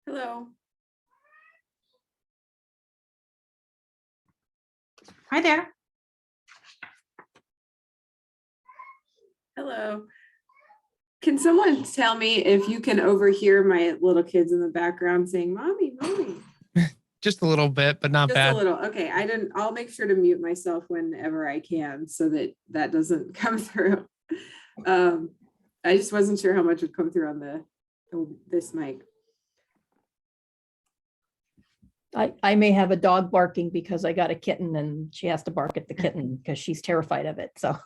Hello. Hi there. Hello. Can someone tell me if you can overhear my little kids in the background saying, "Mommy, mommy"? Just a little bit, but not Just bad. a little. Okay, I'll make sure to mute myself whenever I can so that doesn't come through. I just wasn't sure how much would come through on this mic. I may have a dog barking because I got a kitten and she has to bark at the kitten because she's terrified of it. So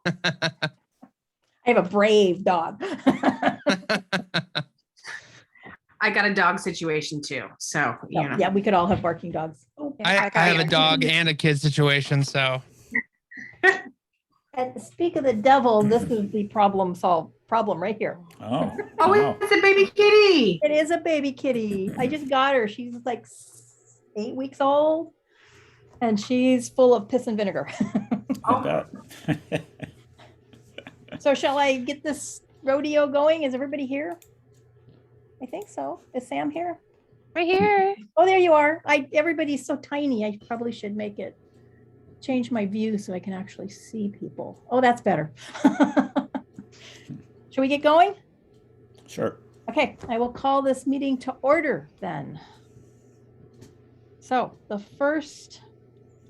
I have a brave dog. I got a dog situation too. So, you know. Yeah, we could all have barking dogs. I have a dog and a kid situation, so. And speak of the devil, this is the problem right here. Oh, Oh, wow. it's a baby kitty. It is a baby kitty. I just got her. She's like 8 weeks old and she's full of piss and vinegar. I bet. So shall I get this rodeo going? Is everybody here? I think so. Is Sam here? Right here. Oh, there you are. Everybody's so tiny. I probably should change my view so I can actually see people. Oh, that's better. Should we get going? Sure. Okay, I will call this meeting to order then. So the first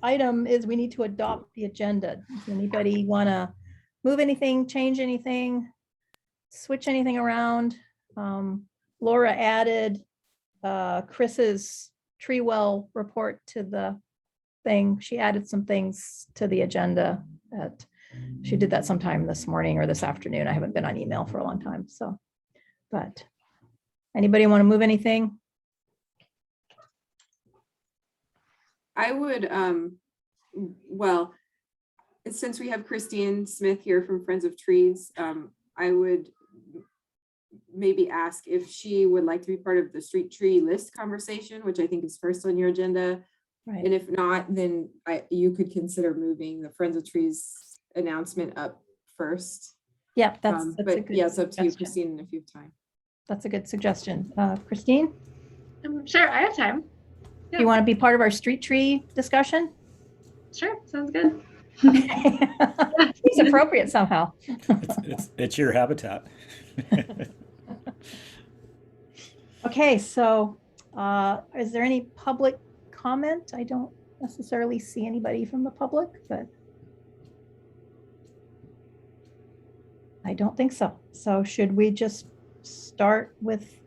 item is we need to adopt the agenda. Does anybody want to move anything, change anything, switch anything around? Laura added Chris's tree well report to the thing. She added some things to the agenda. She did that sometime this morning or this afternoon. I haven't been on email for a long time. So, but anybody want to move anything? I would, well, since we have Christine Smith here from Friends of Trees, I would maybe ask if she would like to be part of the street tree list conversation, which I think is first on your agenda. Right. And if not, then you could consider moving the Friends of Trees announcement up first. Yeah, that's a but good yeah, it's up to you, suggestion. Christine, if you have time. That's a good suggestion. Christine, Sure, I have time. do you want to be part of our street tree discussion? Sure, sounds good. It's appropriate somehow. It's your habitat. Okay, so is there any public comment? I don't necessarily see anybody from the public, but I don't think so. So should we just start with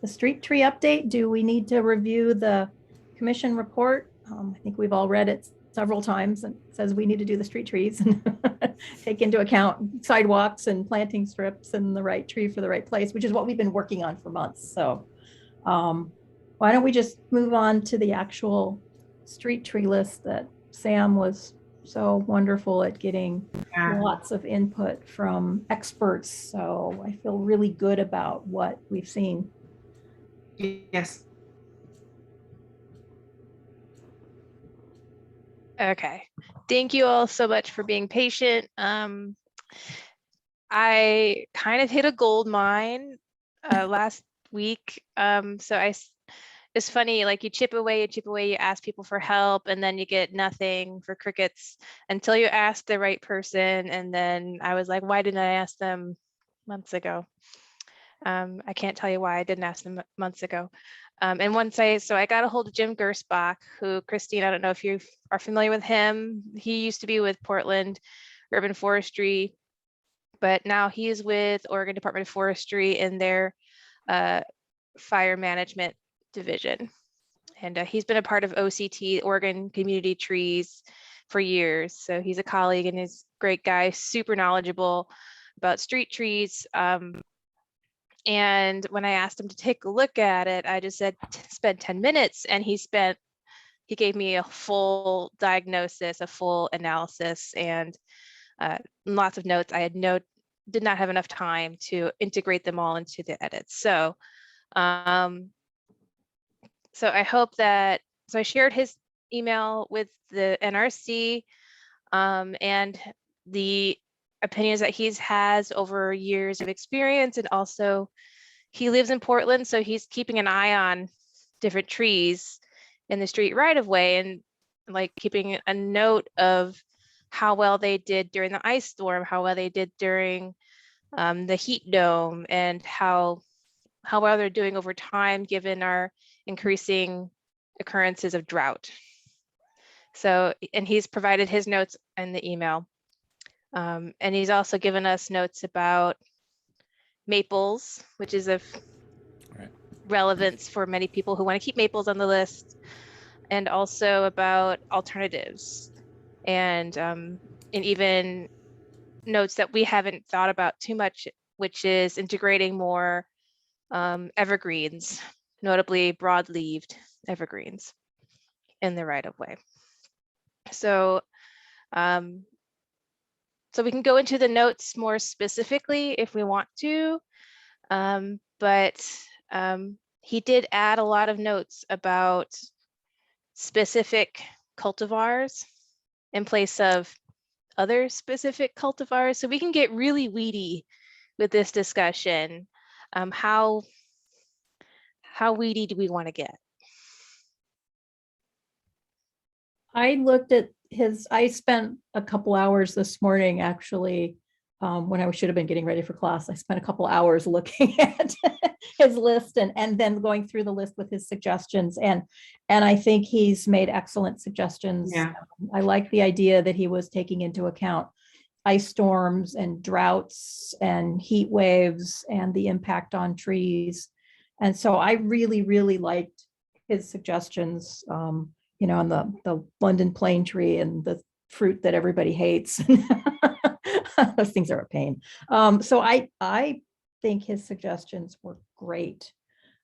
the street tree update? Do we need to review the commission report? I think we've all read it several times and it says we need to do the street trees and take into account sidewalks and planting strips and the right tree for the right place, which is what we've been working on for months. So why don't we just move on to the actual street tree list that Sam was so wonderful at getting lots of input from experts. So I feel really good about what we've seen. Yes. Okay. Thank you all so much for being patient. I kind of hit a gold mine last week. It's funny, like you chip away, you ask people for help, and then you get nothing for crickets until you ask the right person. And then I was like, why didn't I ask them months ago? I can't tell you why I didn't ask them months ago. And once I got a hold of Jim Gersbach, who, Christine, I don't know if you are familiar with him. He used to be with Portland Urban Forestry, but now he is with Oregon Department of Forestry in their fire management division. And he's been a part of OCT, Oregon Community Trees, for years. So he's a colleague and he's a great guy, super knowledgeable about street trees. And when I asked him to take a look at it, I just said, spend 10 minutes. And he gave me a full diagnosis, a full analysis, and lots of notes. I had no did not have enough time to integrate them all into the edits. So so I hope that, so I shared his email with the NRC and the opinions that he's has over years of experience. And also he lives in Portland, so he's keeping an eye on different trees in the street right of way, and like keeping a note of how well they did during the ice storm, how well they did during the heat dome, and how well they're doing over time given our increasing occurrences of drought. So, and he's provided his notes in the email. And he's also given us notes about maples, which is of relevance for many people who want to keep maples on the list, and also about alternatives, and even notes that we haven't thought about too much, which is integrating more evergreens, notably broad-leaved evergreens in the right-of-way. So, so we can go into the notes more specifically if we want to, but he did add a lot of notes about specific cultivars in place of other specific cultivars. So we can get really weedy with this discussion. How weedy do we want to get? I looked at I spent a couple hours this morning, actually, when I should have been getting ready for class. I spent a couple hours looking at his list and then going through the list with his suggestions. And I think he's made excellent suggestions. Yeah. I like the idea that he was taking into account ice storms and droughts and heat waves and the impact on trees. And so I really, really liked his suggestions, you know, on the London plane tree and the fruit that everybody hates. Those things are a pain. So I think his suggestions were great.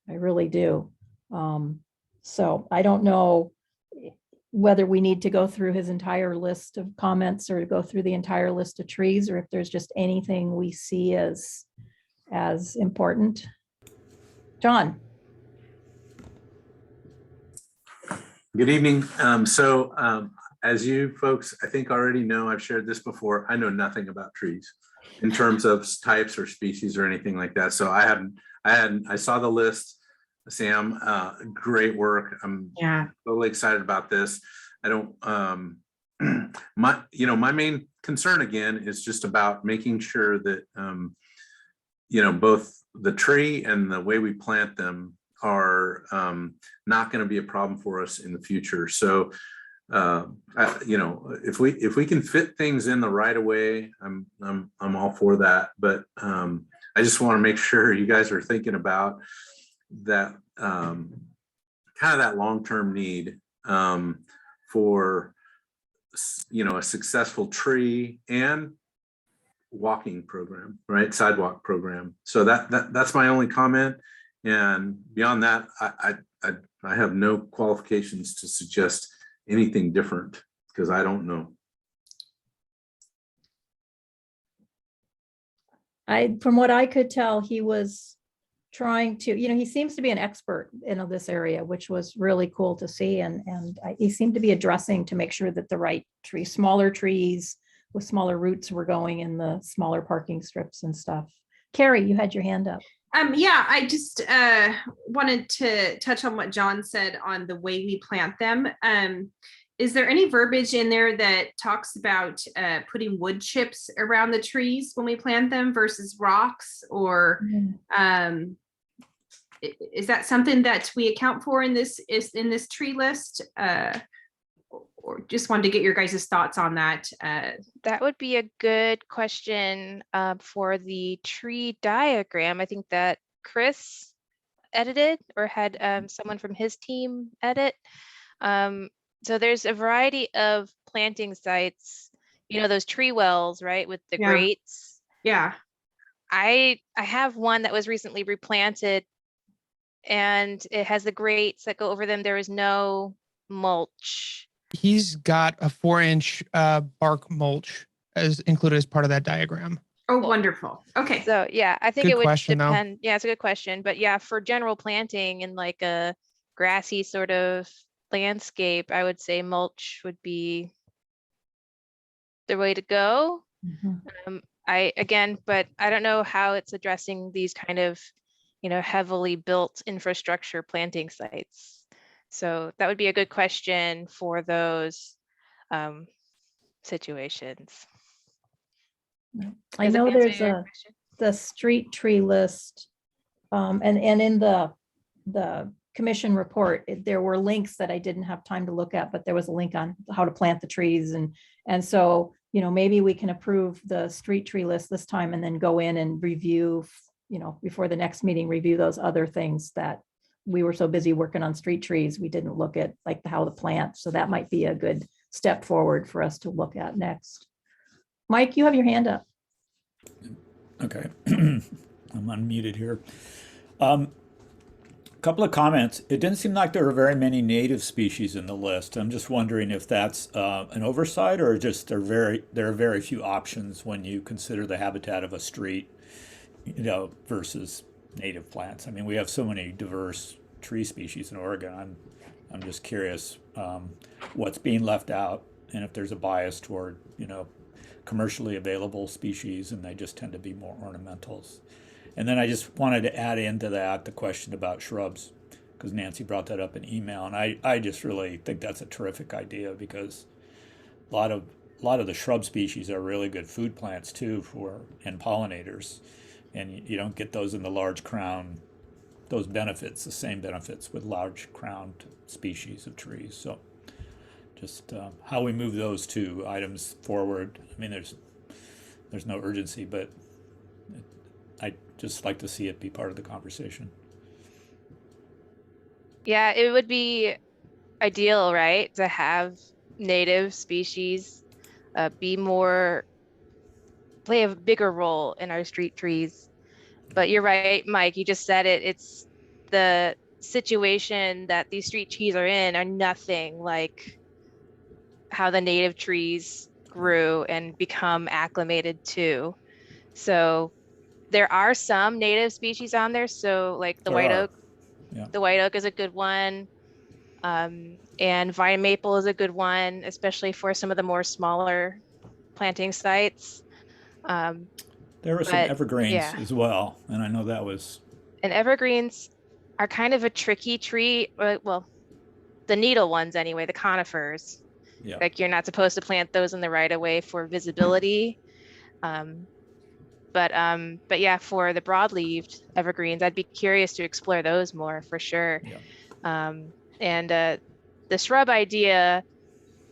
I really do. So I don't know whether we need to go through his entire list of comments or to go through the entire list of trees, or if there's just anything we see as important. John. Good evening. As you folks, I think already know, I've shared this before, I know nothing about trees in terms of types or species or anything like that. So I saw the list. Sam, great work. I'm totally excited about this. I don't, my main concern again is just about making sure that, both the tree and the way we plant them are not going to be a problem for us in the future. So, if we can fit things in the right of way, I'm all for that. But I just want to make sure you guys are thinking about that kind of that long-term need for a successful tree and walking program, right? Sidewalk program. So that's my only comment. And beyond that, I have no qualifications to suggest anything different because I don't know. From what I could tell, he was trying to, he seems to be an expert in this area, which was really cool to see. And he seemed to be addressing to make sure that the right smaller trees with smaller roots were going in the smaller parking strips and stuff. Carrie, you had your hand up. Yeah, I just wanted to touch on what John said on the way we plant them. Is there any verbiage in there that talks about putting wood chips around the trees when we plant them versus rocks? Or is that something that we account for in this tree list? Or just wanted to get your guys' thoughts on that. That would be a good question for the tree diagram. I think that Chris edited or had someone from his team edit. So there's a variety of planting sites, those tree wells, right, with the grates. Yeah. I have one that was recently replanted and it has the grates that go over them. There is no mulch. He's got a 4-inch bark mulch as included as part of that diagram. Oh, Cool. wonderful. Okay. So yeah, I think Good it would question, though. depend. Yeah, it's a good question. But yeah, for general planting in like a grassy sort of landscape, I would say mulch would be the way to go. Mhm. But I don't know how it's addressing these kind of, heavily built infrastructure planting sites. So that would be a good question for those situations. I Does it know answer there's your a, question? the street tree list. And in the commission report, there were links that I didn't have time to look at, but there was a link on how to plant the trees. And so, maybe we can approve the street tree list this time and then go in and review, before the next meeting, review those other things that we were so busy working on street trees, we didn't look at like how to plant. So that might be a good step forward for us to look at next. Mike, you have your hand up. Okay. I'm unmuted here. Couple of comments. It didn't seem like there were very many native species in the list. I'm just wondering if that's an oversight or just there are very few options when you consider the habitat of a street, versus native plants. I mean, we have so many diverse tree species in Oregon. I'm just curious what's being left out and if there's a bias toward, commercially available species and they just tend to be more ornamentals. And then I just wanted to add into that the question about shrubs, because Nancy brought that up in email, and I just really think that's a terrific idea because a lot of the shrub species are really good food plants too and pollinators, and you don't get those in the large crown, those benefits, the same benefits with large crowned species of trees. So just how we move those two items forward. I mean, there's no urgency, but I just like to see it be part of the conversation. Yeah, it would be ideal, right, to have native species play a bigger role in our street trees. But you're right, Mike, you just said it. It's the situation that these street trees are in are nothing like how the native trees grew and become acclimated to. So there are some native species on there. So like the There white are. oak, Yeah. the white oak is a good one. And vine maple is a good one, especially for some of the more smaller planting sites. There were some But evergreens yeah, as well, and I know that was, and evergreens are kind of a tricky tree. Well, the needle ones anyway, the conifers. yeah. Like you're not supposed to plant those in the right of way for visibility. Um, but yeah, for the broadleaved evergreens, I'd be curious to explore those more for sure. Yeah. And the shrub idea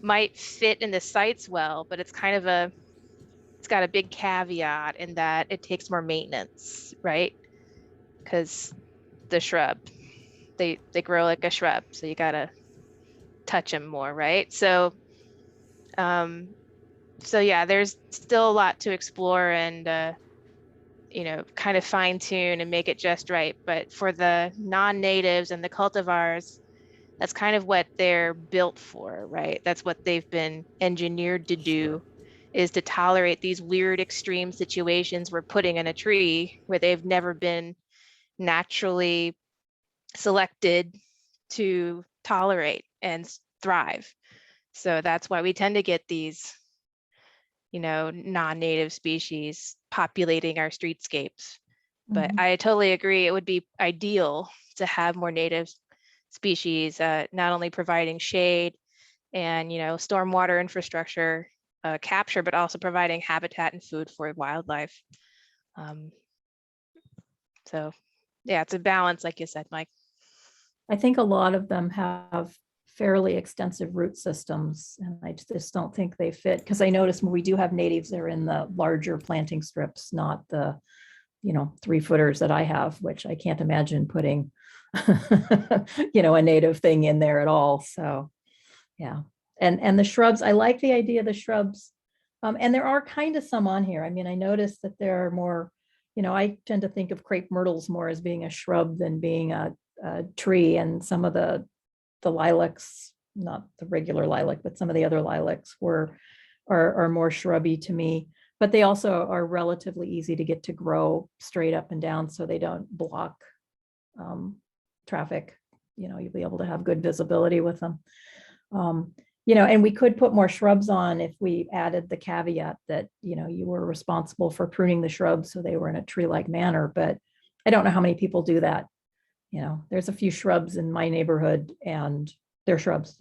might fit in the sites well, but it's got a big caveat in that it takes more maintenance, right? Because the shrub, they grow like a shrub, so you gotta touch them more, right? So yeah, there's still a lot to explore and kind of fine tune and make it just right. But for the non-natives and the cultivars, that's kind of what they're built for, right? That's what they've been engineered to do, is to tolerate these weird extreme situations we're putting in a tree where they've never been naturally selected to tolerate and thrive. So that's why we tend to get these, non-native species populating our streetscapes. But Mhm. I totally agree. It would be ideal to have more native species, not only providing shade and, stormwater infrastructure capture, but also providing habitat and food for wildlife. Um, so yeah, it's a balance, like you said, Mike. I think a lot of them have fairly extensive root systems, and I just don't think they fit, because I noticed when we do have natives, they're in the larger planting strips, not the 3-footers that I have, which I can't imagine putting a native thing in there at all. So yeah. And the shrubs, I like the idea of the shrubs. And there are kind of some on here. I mean, I noticed that there are more, I tend to think of crepe myrtles more as being a shrub than being a tree, and some of the lilacs, not the regular lilac, but some of the other lilacs are more shrubby to me. But they also are relatively easy to get to grow straight up and down, so they don't block traffic. You'll be able to have good visibility with them. And we could put more shrubs on if we added the caveat that, you were responsible for pruning the shrubs so they were in a tree-like manner, but I don't know how many people do that. There's a few shrubs in my neighborhood and they're shrubs.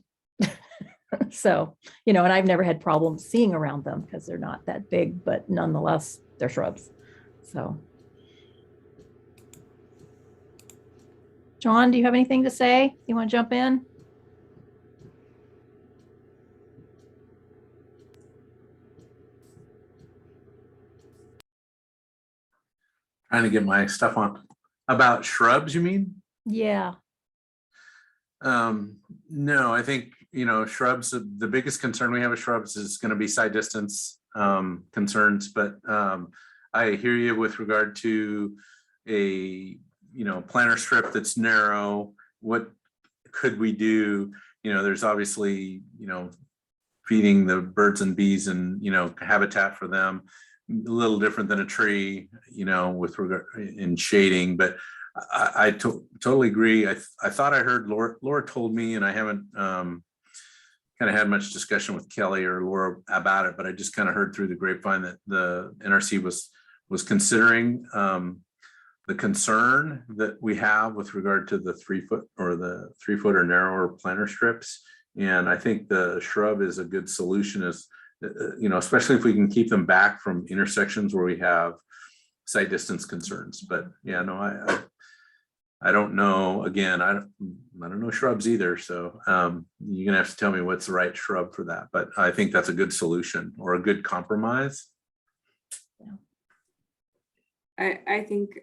So, and I've never had problems seeing around them because they're not that big, but nonetheless, they're shrubs. So. John, do you have anything to say? You want to jump in? Trying to get my stuff on. About shrubs, you mean? Yeah. No, I think, shrubs, the biggest concern we have with shrubs is going to be side distance concerns, but I hear you with regard to a, planter strip that's narrow. What could we do? There's obviously, feeding the birds and bees and, habitat for them, a little different than a tree, with regard in shading, but I totally agree. I thought I heard Laura told me, and I haven't kind of had much discussion with Kelly or Laura about it, but I just kind of heard through the grapevine that the NRC was considering the concern that we have with regard to the 3 foot or the 3 foot or narrower planter strips. And I think the shrub is a good solution, especially if we can keep them back from intersections where we have sight distance concerns. But yeah, no, I don't know. Again, I don't know shrubs either. So you're gonna have to tell me what's the right shrub for that. But I think that's a good solution or a good compromise. I think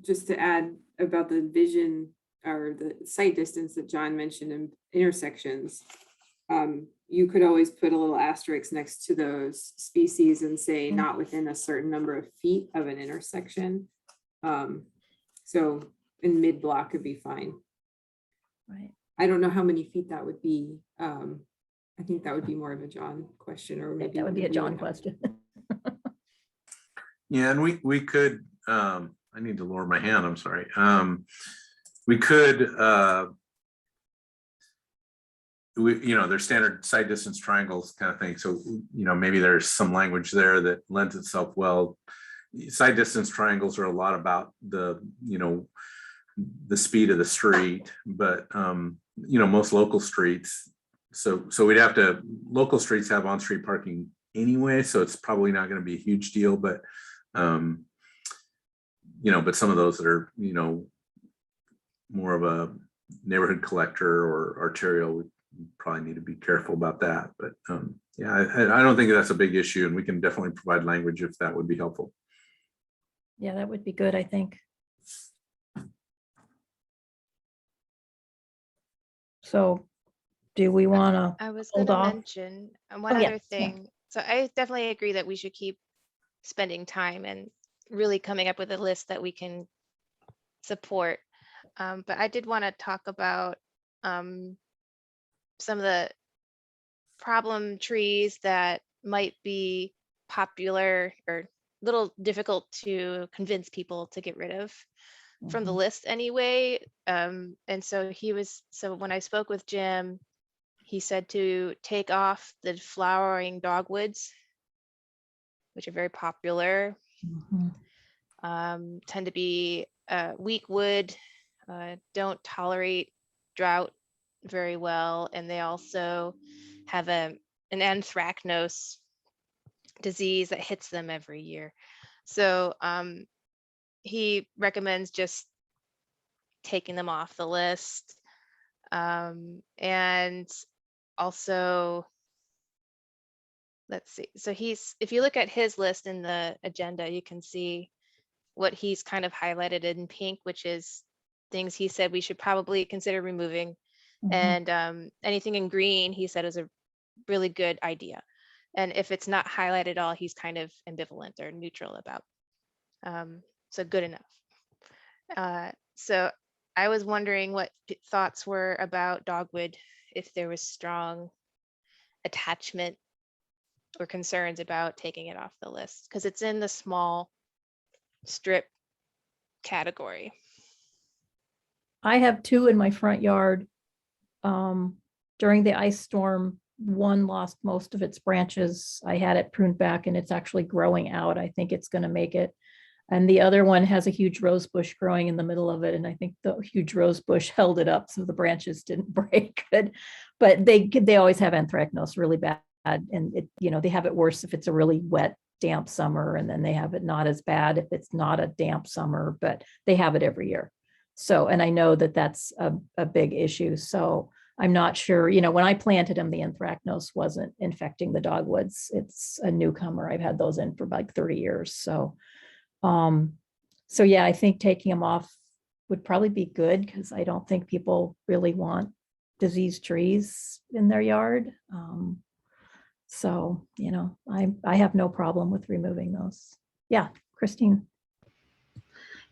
just to add about the vision or the sight distance that John mentioned in intersections, you could always put a little asterisk next to those species and say not within a certain number of feet of an intersection. So in mid block would be fine. Right. I don't know how many feet that would be. I think that would be more of a John question, or maybe That would be a John question. Yeah, and we could, I need to lower my hand, I'm sorry. We could, there's standard side distance triangles kind of thing. So, maybe there's some language there that lends itself well. Side distance triangles are a lot about the speed of the street, but, most local streets. So local streets have on-street parking anyway, so it's probably not going to be a huge deal, but but some of those that are, more of a neighborhood collector or arterial, we probably need to be careful about that. But yeah, I don't think that's a big issue, and we can definitely provide language if that would be helpful. Yeah, that would be good, I think. So do we want to I was hold going to off? mention one Oh, yeah, other yeah. thing. So I definitely agree that we should keep spending time and really coming up with a list that we can support. But I did want to talk about some of the problem trees that might be popular or little difficult to convince people to get rid of from the list anyway. And so when I spoke with Jim, he said to take off the flowering dogwoods, which are very popular, tend to be weak wood, don't tolerate drought very well, and they also have an anthracnose disease that hits them every year. So he recommends just taking them off the list. And also, let's see. So if you look at his list in the agenda, you can see what he's kind of highlighted in pink, which is things he said we should probably consider removing. And anything in green, he said, is a really good idea. And if it's not highlighted at all, he's kind of ambivalent or neutral about. So good enough. So I was wondering what thoughts were about dogwood, if there was strong attachment or concerns about taking it off the list because it's in the small strip category. I have 2 in my front yard. During the ice storm, one lost most of its branches. I had it pruned back and it's actually growing out. I think it's going to make it. And the other one has a huge rose bush growing in the middle of it. And I think the huge rose bush held it up so the branches didn't break. But they always have anthracnose really bad. And it, they have it worse if it's a really wet, damp summer. And then they have it not as bad if it's not a damp summer, but they have it every year. So, and I know that that's a big issue. So I'm not sure, when I planted them, the anthracnose wasn't infecting the dogwoods. It's a newcomer. I've had those in for like 30 years. So yeah, I think taking them off would probably be good because I don't think people really want diseased trees in their yard. So, I have no problem with removing those. Yeah, Christine.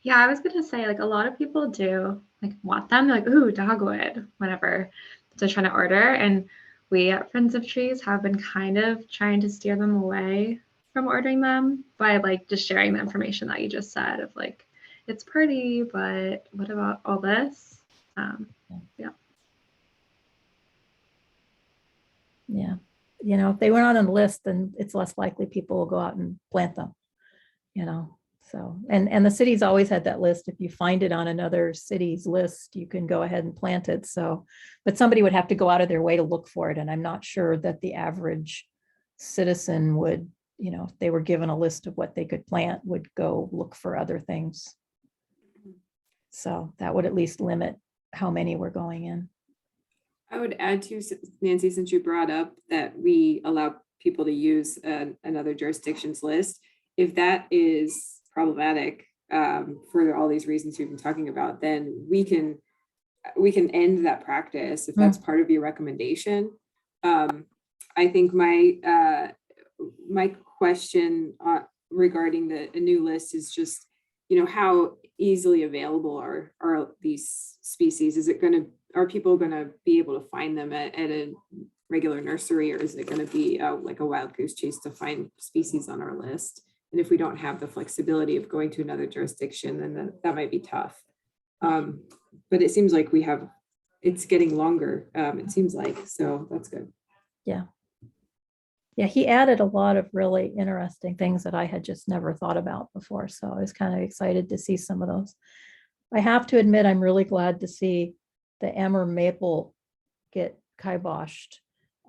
Yeah, I was gonna say, like, a lot of people do like want them. They're like, ooh, dogwood, whatever. They're trying to order. And we at Friends of Trees have been kind of trying to steer them away from ordering them by like just sharing the information that you just said of like, it's pretty, but what about all this? Yeah. Yeah. If they weren't on the list, then it's less likely people will go out and plant them, So, and the city's always had that list. If you find it on another city's list, you can go ahead and plant it. So, but somebody would have to go out of their way to look for it. And I'm not sure that the average citizen would, if they were given a list of what they could plant, would go look for other things. So that would at least limit how many were going in. I would add to, Nancy, since you brought up that we allow people to use another jurisdiction's list, if that is problematic for all these reasons we've been talking about, then we can end that practice if that's part of your recommendation. I think my question regarding a new list is just, how easily available are these species? Are people going to be able to find them at a regular nursery, or is it going to be like a wild goose chase to find species on our list? And if we don't have the flexibility of going to another jurisdiction, then that might be tough. But it seems like it's getting longer, it seems like, so that's good. Yeah. Yeah, he added a lot of really interesting things that I had just never thought about before. So I was kind of excited to see some of those. I have to admit, I'm really glad to see the Amur maple get kiboshed.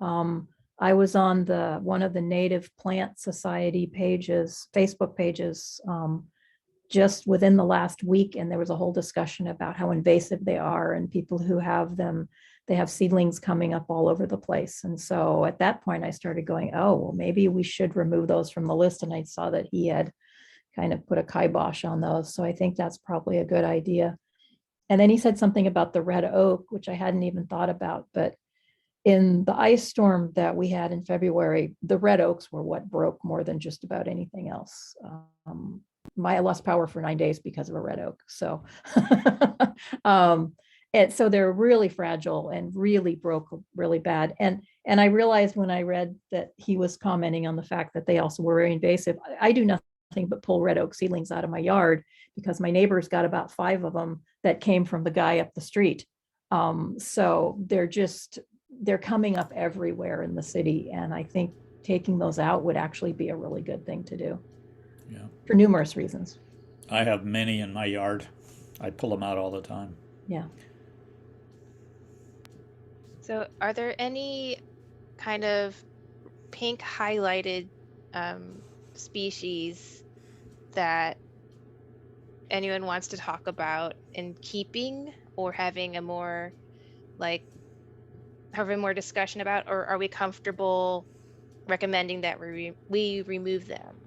I was on one of the Native Plant Society pages, Facebook pages, just within the last week, and there was a whole discussion about how invasive they are, and people who have them, they have seedlings coming up all over the place. And so at that point, I started going, oh, well, maybe we should remove those from the list. And I saw that he had kind of put a kibosh on those. So I think that's probably a good idea. And then he said something about the red oak, which I hadn't even thought about, but in the ice storm that we had the red oaks were what broke more than just about anything else. I lost power for 9 days because of a red oak. So, and so they're really fragile and really broke really bad. And I realized when I read that he was commenting on the fact that they also were very invasive. I do nothing but pull red oak seedlings out of my yard because my neighbor's got about 5 of them that came from the guy up the street. So they're coming up everywhere in the city. And I think taking those out would actually be a really good thing to do. Yeah. For numerous reasons. I have many in my yard. I pull them out all the time. Yeah. So are there any kind of pink highlighted species that anyone wants to talk about in keeping or having a more discussion about, or are we comfortable recommending that we remove them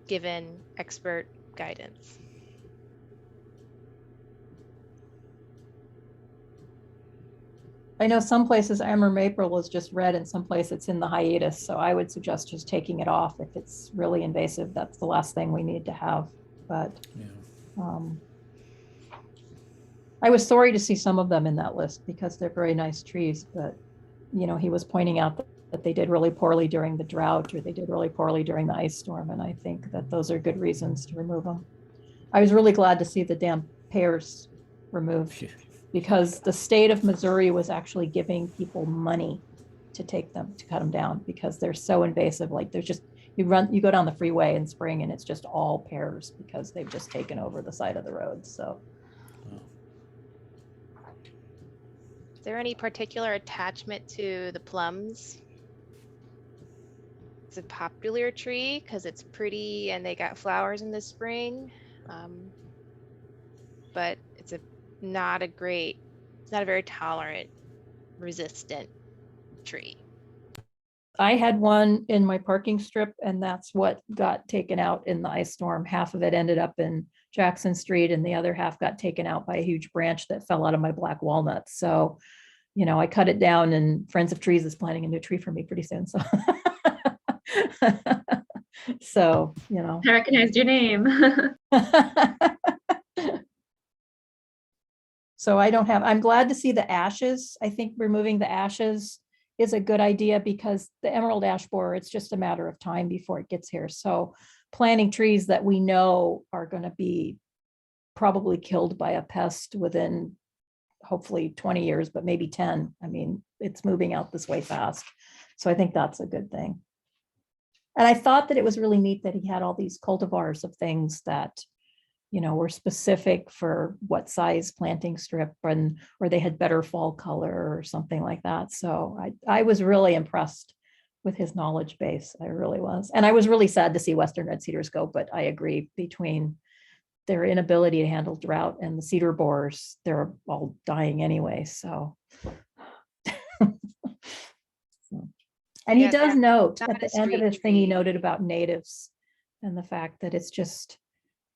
given expert guidance? I know some places Amur maple is just red and some place it's in the hiatus. So I would suggest just taking it off. If it's really invasive, that's the last thing we need to have. But I was sorry to see some of them in that list because they're very nice trees. But, he was pointing out that they did really poorly during the drought, or they did really poorly during the ice storm. And I think that those are good reasons to remove them. I was really glad to see the damn pears removed, because the state of Missouri was actually giving people money to take them, to cut them down, because they're so invasive. Like there's just, you go down the freeway in spring and it's just all pears because they've just taken over the side of the road. So Is there any particular attachment to the plums? It's a popular tree because it's pretty and they got flowers in the spring. But it's not a very tolerant, resistant tree. I had one in my parking strip, and that's what got taken out in the ice storm. Half of it ended up in Jackson Street, and the other half got taken out by a huge branch that fell out of my black walnuts. So, I cut it down, and Friends of Trees is planting a new tree for me pretty soon. So, I recognized your name. So I'm glad to see the ashes. I think removing the ashes is a good idea, because the emerald ash borer, it's just a matter of time before it gets here. So planting trees that we know are going to be probably killed by a pest within hopefully 20 years, but maybe 10. I mean, it's moving out this way fast. So I think that's a good thing. And I thought that it was really neat that he had all these cultivars of things that, were specific for what size planting strip, or they had better fall color or something like that. So I was really impressed with his knowledge base. I really was. And I was really sad to see Western red cedars go, but I agree, between their inability to handle drought and the cedar borers, they're all dying anyway. So. And he does note at the end of his thing, he noted about natives and the fact that it's just,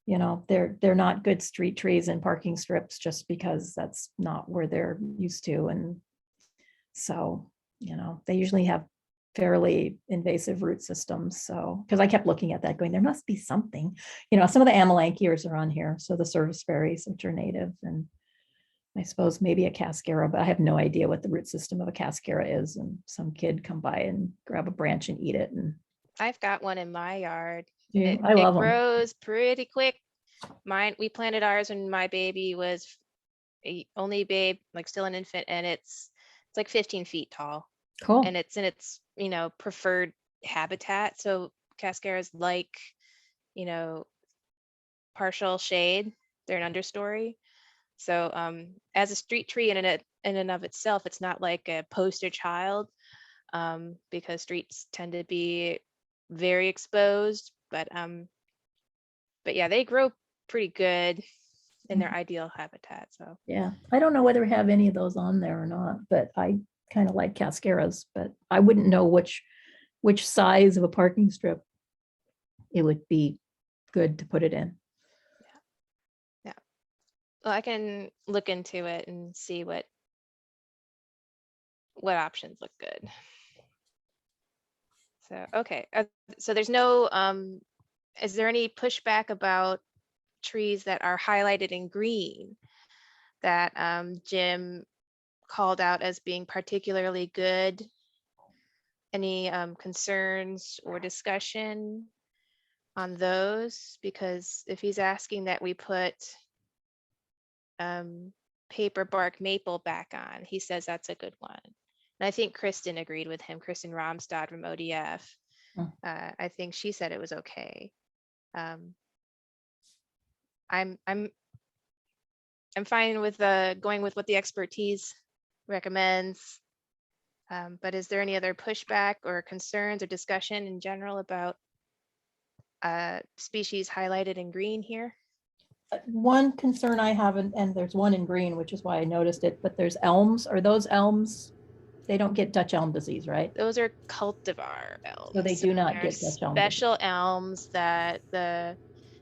they're not good street trees and parking strips, just because that's not where they're used to. And so, they usually have fairly invasive root systems. So, because I kept looking at that going, there must be something, some of the amelanchiers are on here. So the service berries, which are native, and I suppose maybe a cascara, but I have no idea what the root system of a cascara is. And some kid come by and grab a branch and eat it. And I've got one in my yard. I love them. It grows pretty quick. We planted ours when my baby was only babe, like still an infant, and it's like 15 feet tall. Cool. And it's in its, preferred habitat. So cascaras like, partial shade. They're an understory. So as a street tree in and of itself, it's not like a poster child, because streets tend to be very exposed. But yeah, they grow pretty good in their ideal habitat. So yeah, I don't know whether we have any of those on there or not, but I kind of like cascaras, but I wouldn't know which size of a parking strip it would be good to put it in. Yeah. Well, I can look into it and see what options look good. So, okay. So there's no, is there any pushback about trees that are highlighted in green that Jim called out as being particularly good? Any concerns or discussion on those? Because if he's asking that we put paper bark maple back on, he says that's a good one. And I think Kristen agreed with him, Kristen Romstad from ODF. I think she said it was okay. I'm fine with going with what the expertise recommends. But is there any other pushback or concerns or discussion in general about species highlighted in green here? One concern I have, and there's one in green, which is why I noticed it, but there's elms. Are those elms? They don't get Dutch elm disease, right? Those are cultivar elms. So they do not get There's Dutch elm special elms that the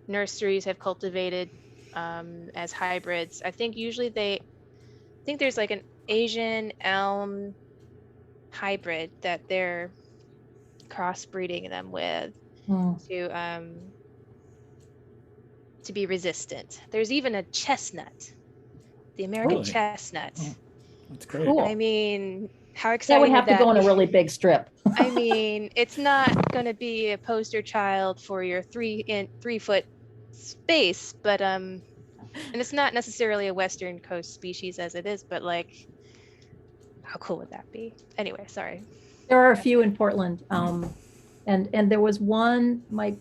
nurseries have cultivated as hybrids. I think usually there's like an Asian elm hybrid that they're crossbreeding them with to be resistant. There's even a chestnut, the American chestnut. Oh, that's great. Cool. I mean, how That exciting would have to go on a be? really big strip. I mean, it's not going to be a poster child for your 3-foot space, but and it's not necessarily a Western Coast species as it is, but like, how cool would that be? Anyway, sorry. There are a few in Portland. And there was one, my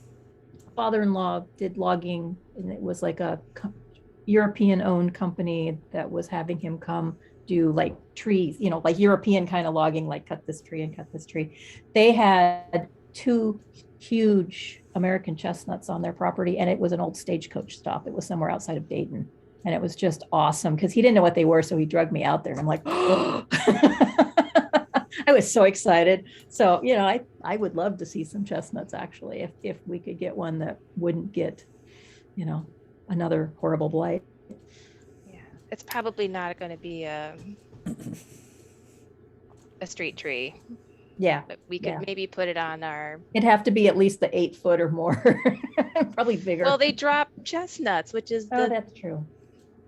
father-in-law did logging, and it was like a European-owned company that was having him come do like trees, like European kind of logging, like cut this tree and cut this tree. They had 2 huge American chestnuts on their property, and it was an old stagecoach stop. It was somewhere outside of Dayton. And it was just awesome because he didn't know what they were. So he drugged me out there, and I'm like, oh. I was so excited. So, I would love to see some chestnuts actually, if we could get one that wouldn't get, another horrible blight. Yeah, it's probably not going to be a street tree, Yeah. but we could maybe put it on our. It'd have to be at least the 8 foot or more, probably bigger. Well, they drop chestnuts, which is that's true.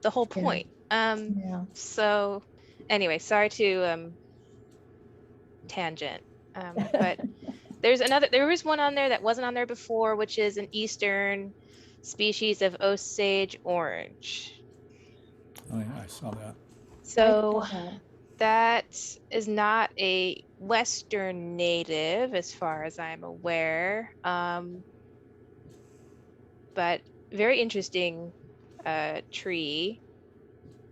the whole Yeah. point. Yeah. So anyway, sorry to tangent, but there was one on there that wasn't on there before, which is an eastern species of Osage Orange. Oh, yeah, I saw that. So that is not a Western native as far as I'm aware, but very interesting tree.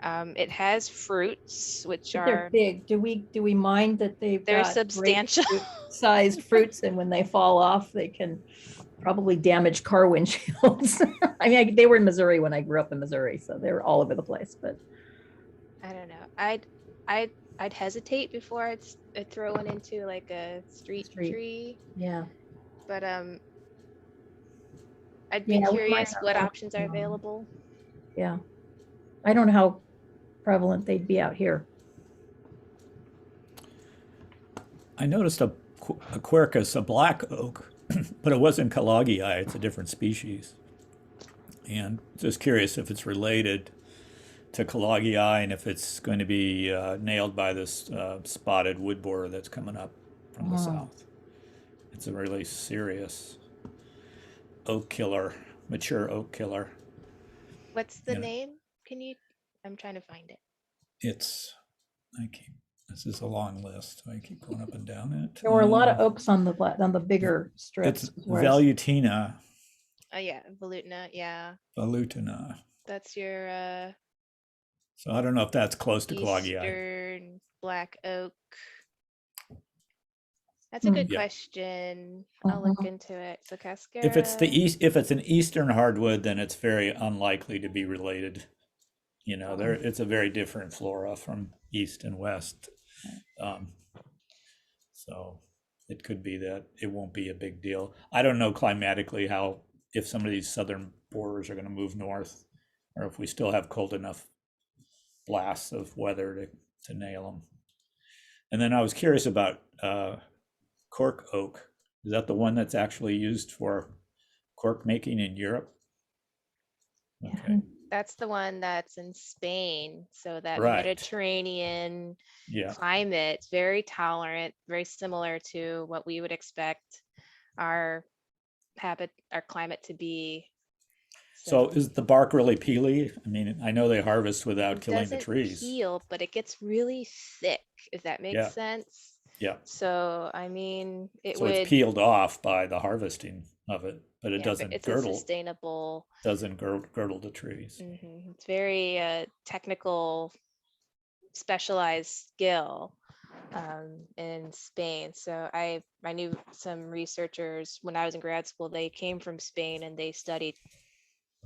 It has fruits, which They're are big. Do we mind that they're substantial sized fruits, and when they fall off, they can probably damage car windshields? I mean, they were in Missouri when I grew up in Missouri, so they were all over the place. But I don't know. I'd hesitate before I'd throw one into like a street tree. Yeah. But I'd be curious what options are them. available. Yeah. I don't know how prevalent they'd be out here. I noticed a quercus, a black oak, but it wasn't Kalagii. It's a different species. And just curious if it's related to Kalagii and if it's going to be nailed by this spotted wood borer that's coming up from the south. It's a really serious oak killer, mature oak killer. What's the name? I'm trying to find it. This is a long list. I keep going up and down it. There were a lot of oaks on the bigger strips. It's Velutina. Oh yeah, Velutina. Yeah. Velutina. That's your So I don't know if that's close to Kalagii. Eastern black oak. That's a good Yeah. question. I'll look into it. So Cascara. If it's an eastern hardwood, then it's very unlikely to be related. It's a very different flora from east and west. So it could be that it won't be a big deal. I don't know climatically if some of these southern borers are going to move north, or if we still have cold enough blasts of weather to nail them. And then I was curious about cork oak. Is that the one that's actually used for cork making in Europe? Okay. That's the one that's in Spain. So that Right. Mediterranean Yeah. climate, very tolerant, very similar to what we would expect our climate to be. So is the bark really peely? I mean, I know they harvest without It killing the doesn't trees. peel, but it gets really thick, if that makes Yeah. sense. Yeah. So I mean, So it's peeled off by the harvesting of it, but it doesn't it's girdle. a sustainable. Doesn't girdle the trees. It's very technical, specialized skill in Spain. So I knew some researchers when I was in grad school. They came from Spain and they studied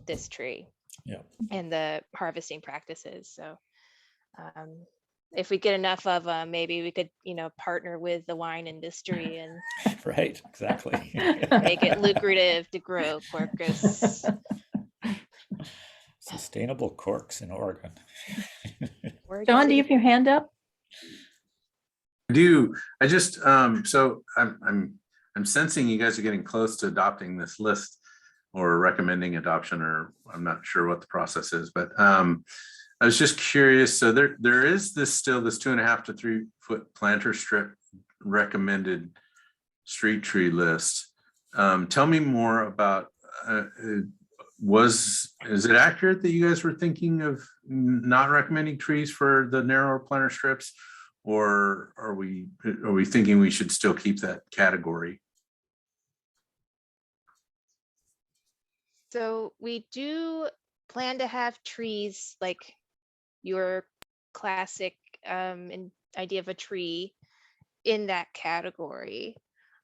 this tree. Yeah. And the harvesting practices. So if we get enough of them, maybe we could, partner with the wine industry and Right, exactly. make it lucrative to grow quercus. Sustainable corks in Oregon. John, do you have your hand up? I do. I just so I'm sensing you guys are getting close to adopting this list or recommending adoption, or I'm not sure what the process is, but I was just curious. So there is this 2.5 to 3 foot planter strip recommended street tree list. Tell me more about, is it accurate that you guys were thinking of not recommending trees for the narrower planter strips, or are we thinking we should still keep that category? So we do plan to have trees like your classic idea of a tree in that category,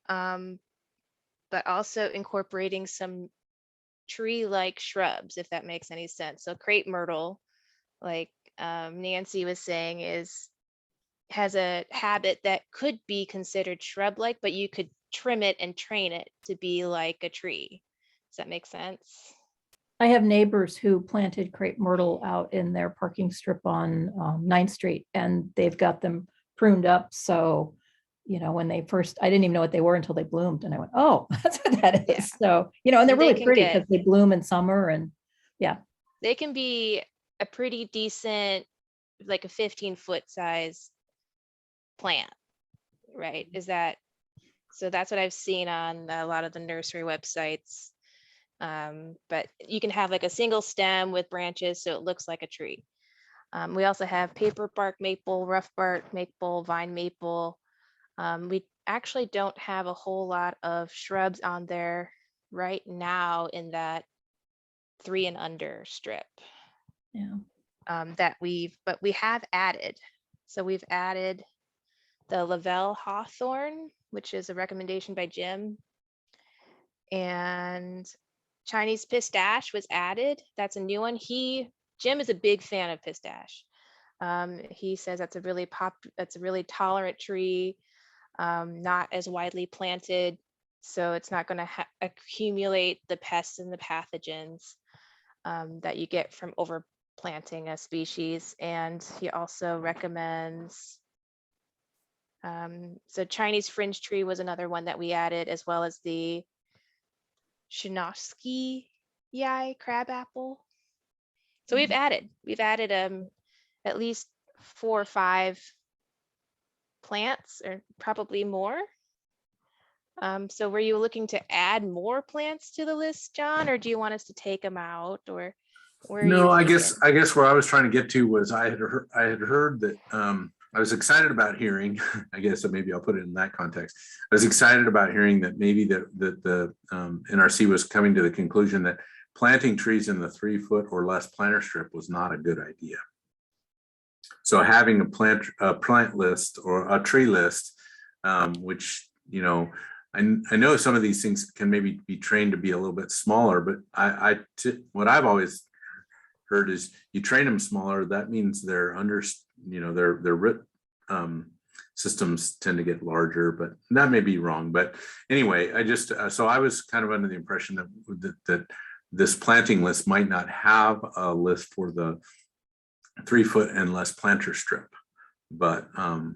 but also incorporating some tree-like shrubs, if that makes any sense. So crepe myrtle, like Nancy was saying, has a habit that could be considered shrub-like, but you could trim it and train it to be like a tree. Does that make sense? I have neighbors who planted crepe myrtle out in their parking strip on 9th Street, and they've got them pruned up. So, when they first, I didn't even know what they were until they bloomed. And I went, oh, that's what that is. Yeah. So, and they're They really can pretty get- because they bloom in summer, and yeah. They can be a pretty decent, like a 15-foot size plant, right? So that's what I've seen on a lot of the nursery websites. But you can have like a single stem with branches, so it looks like a tree. We also have paper bark maple, rough bark maple, vine maple. We actually don't have a whole lot of shrubs on there right now in that 3 and under strip. Yeah. But we have added. So we've added the Lavelle hawthorn, which is a recommendation by Jim, and Chinese pistache was added. That's a new one. Jim is a big fan of pistache. He says that's a really tolerant tree, not as widely planted, so it's not going to accumulate the pests and the pathogens that you get from overplanting a species. And he also recommends, so Chinese fringe tree was another one that we added, as well as the Shinosky yai crabapple. So we've added at least 4 or 5 plants, or probably more. So were you looking to add more plants to the list, John, or do you want us to take them out, or where are No, you I thinking? guess where I was trying to get to was I had heard that I was excited about hearing, I guess, so maybe I'll put it in that context. I was excited about hearing that maybe the NRC was coming to the conclusion that planting trees in the 3 foot or less planter strip was not a good idea. So having a plant list or a tree list, which, I know some of these things can maybe be trained to be a little bit smaller, but what I've always heard is you train them smaller, that means their root systems tend to get larger, but that may be wrong. But anyway, so I was kind of under the impression that this planting list might not have a list for the 3 foot and less planter strip, but I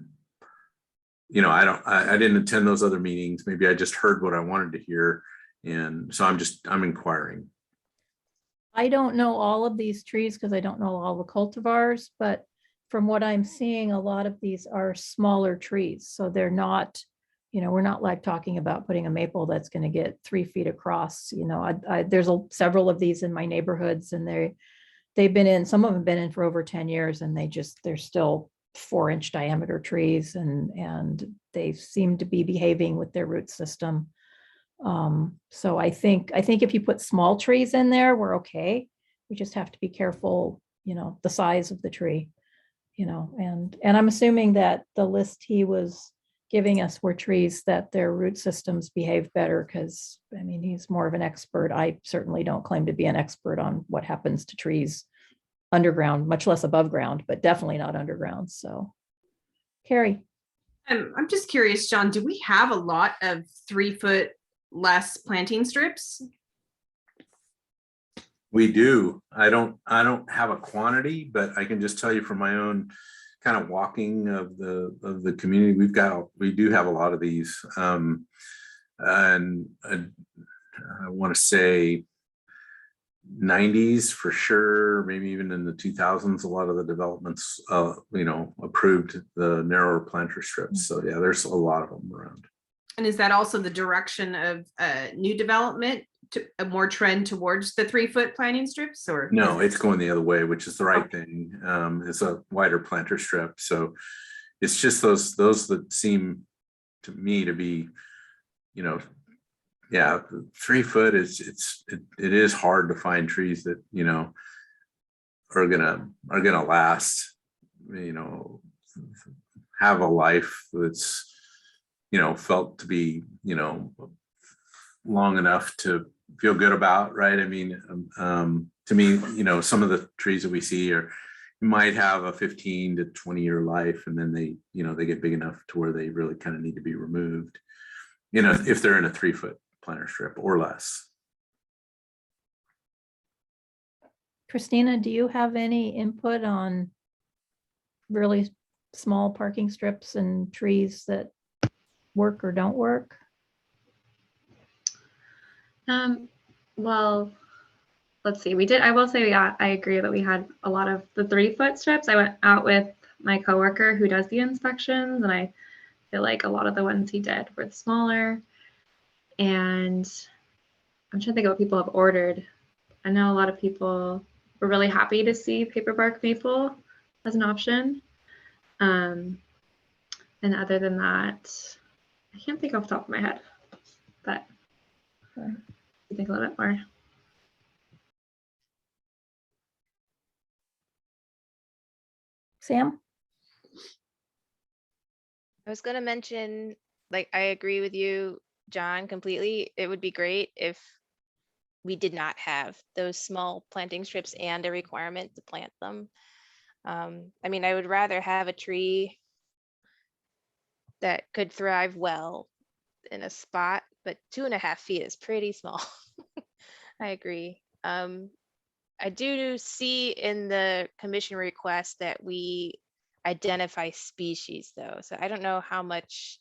didn't attend those other meetings. Maybe I just heard what I wanted to hear, and so I'm inquiring. I don't know all of these trees because I don't know all the cultivars, but from what I'm seeing, a lot of these are smaller trees. So they're not, we're not like talking about putting a maple that's going to get 3 feet across. There's several of these in my neighborhoods, and they've been in, some of them have been in for over 10 years, and they're still 4-inch diameter trees, and they seem to be behaving with their root system. So I think if you put small trees in there, we're okay. We just have to be careful, the size of the tree, and I'm assuming that the list he was giving us were trees that their root systems behave better, because he's more of an expert. I certainly don't claim to be an expert on what happens to trees underground, much less above ground, but definitely not underground. So, Carrie. I'm just curious, John, do we have a lot of 3 foot less planting strips? We do. I don't have a quantity, but I can just tell you from my own kind of walking of the community, we do have a lot of these. And I want to say 90s for sure, maybe even in the 2000s, a lot of the developments, approved the narrower planter strips. So yeah, there's a lot of them around. And is that also the direction of new development, to a more trend towards the 3-foot planting strips, or? No, it's going the other way, which is the right thing. It's a wider planter strip. So it's just those that seem to me to be, yeah, 3 foot it is hard to find trees that, are gonna last, have a life that's, felt to be, long enough to feel good about, right? I mean, to me, some of the trees that we see might have a 15 to 20 year life, and then they get big enough to where they really kind of need to be removed, if they're in a 3-foot planter strip or less. Christina, do you have any input on really small parking strips and trees that work or don't work? Well, let's see. I will say I agree that we had a lot of the 3-foot strips. I went out with my coworker who does the inspections, and I feel like a lot of the ones he did were smaller. And I'm trying to think of what people have ordered. I know a lot of people were really happy to see paperbark maple as an option. And other than that, I can't think off the top of my head, but I think a little bit more. Sam? I was going to mention, like, I agree with you, John, completely. It would be great if we did not have those small planting strips and a requirement to plant them. I mean, I would rather have a tree that could thrive well in a spot, but 2.5 feet is pretty small. I agree. I do see in the commission request that we identify species though. So I don't know how much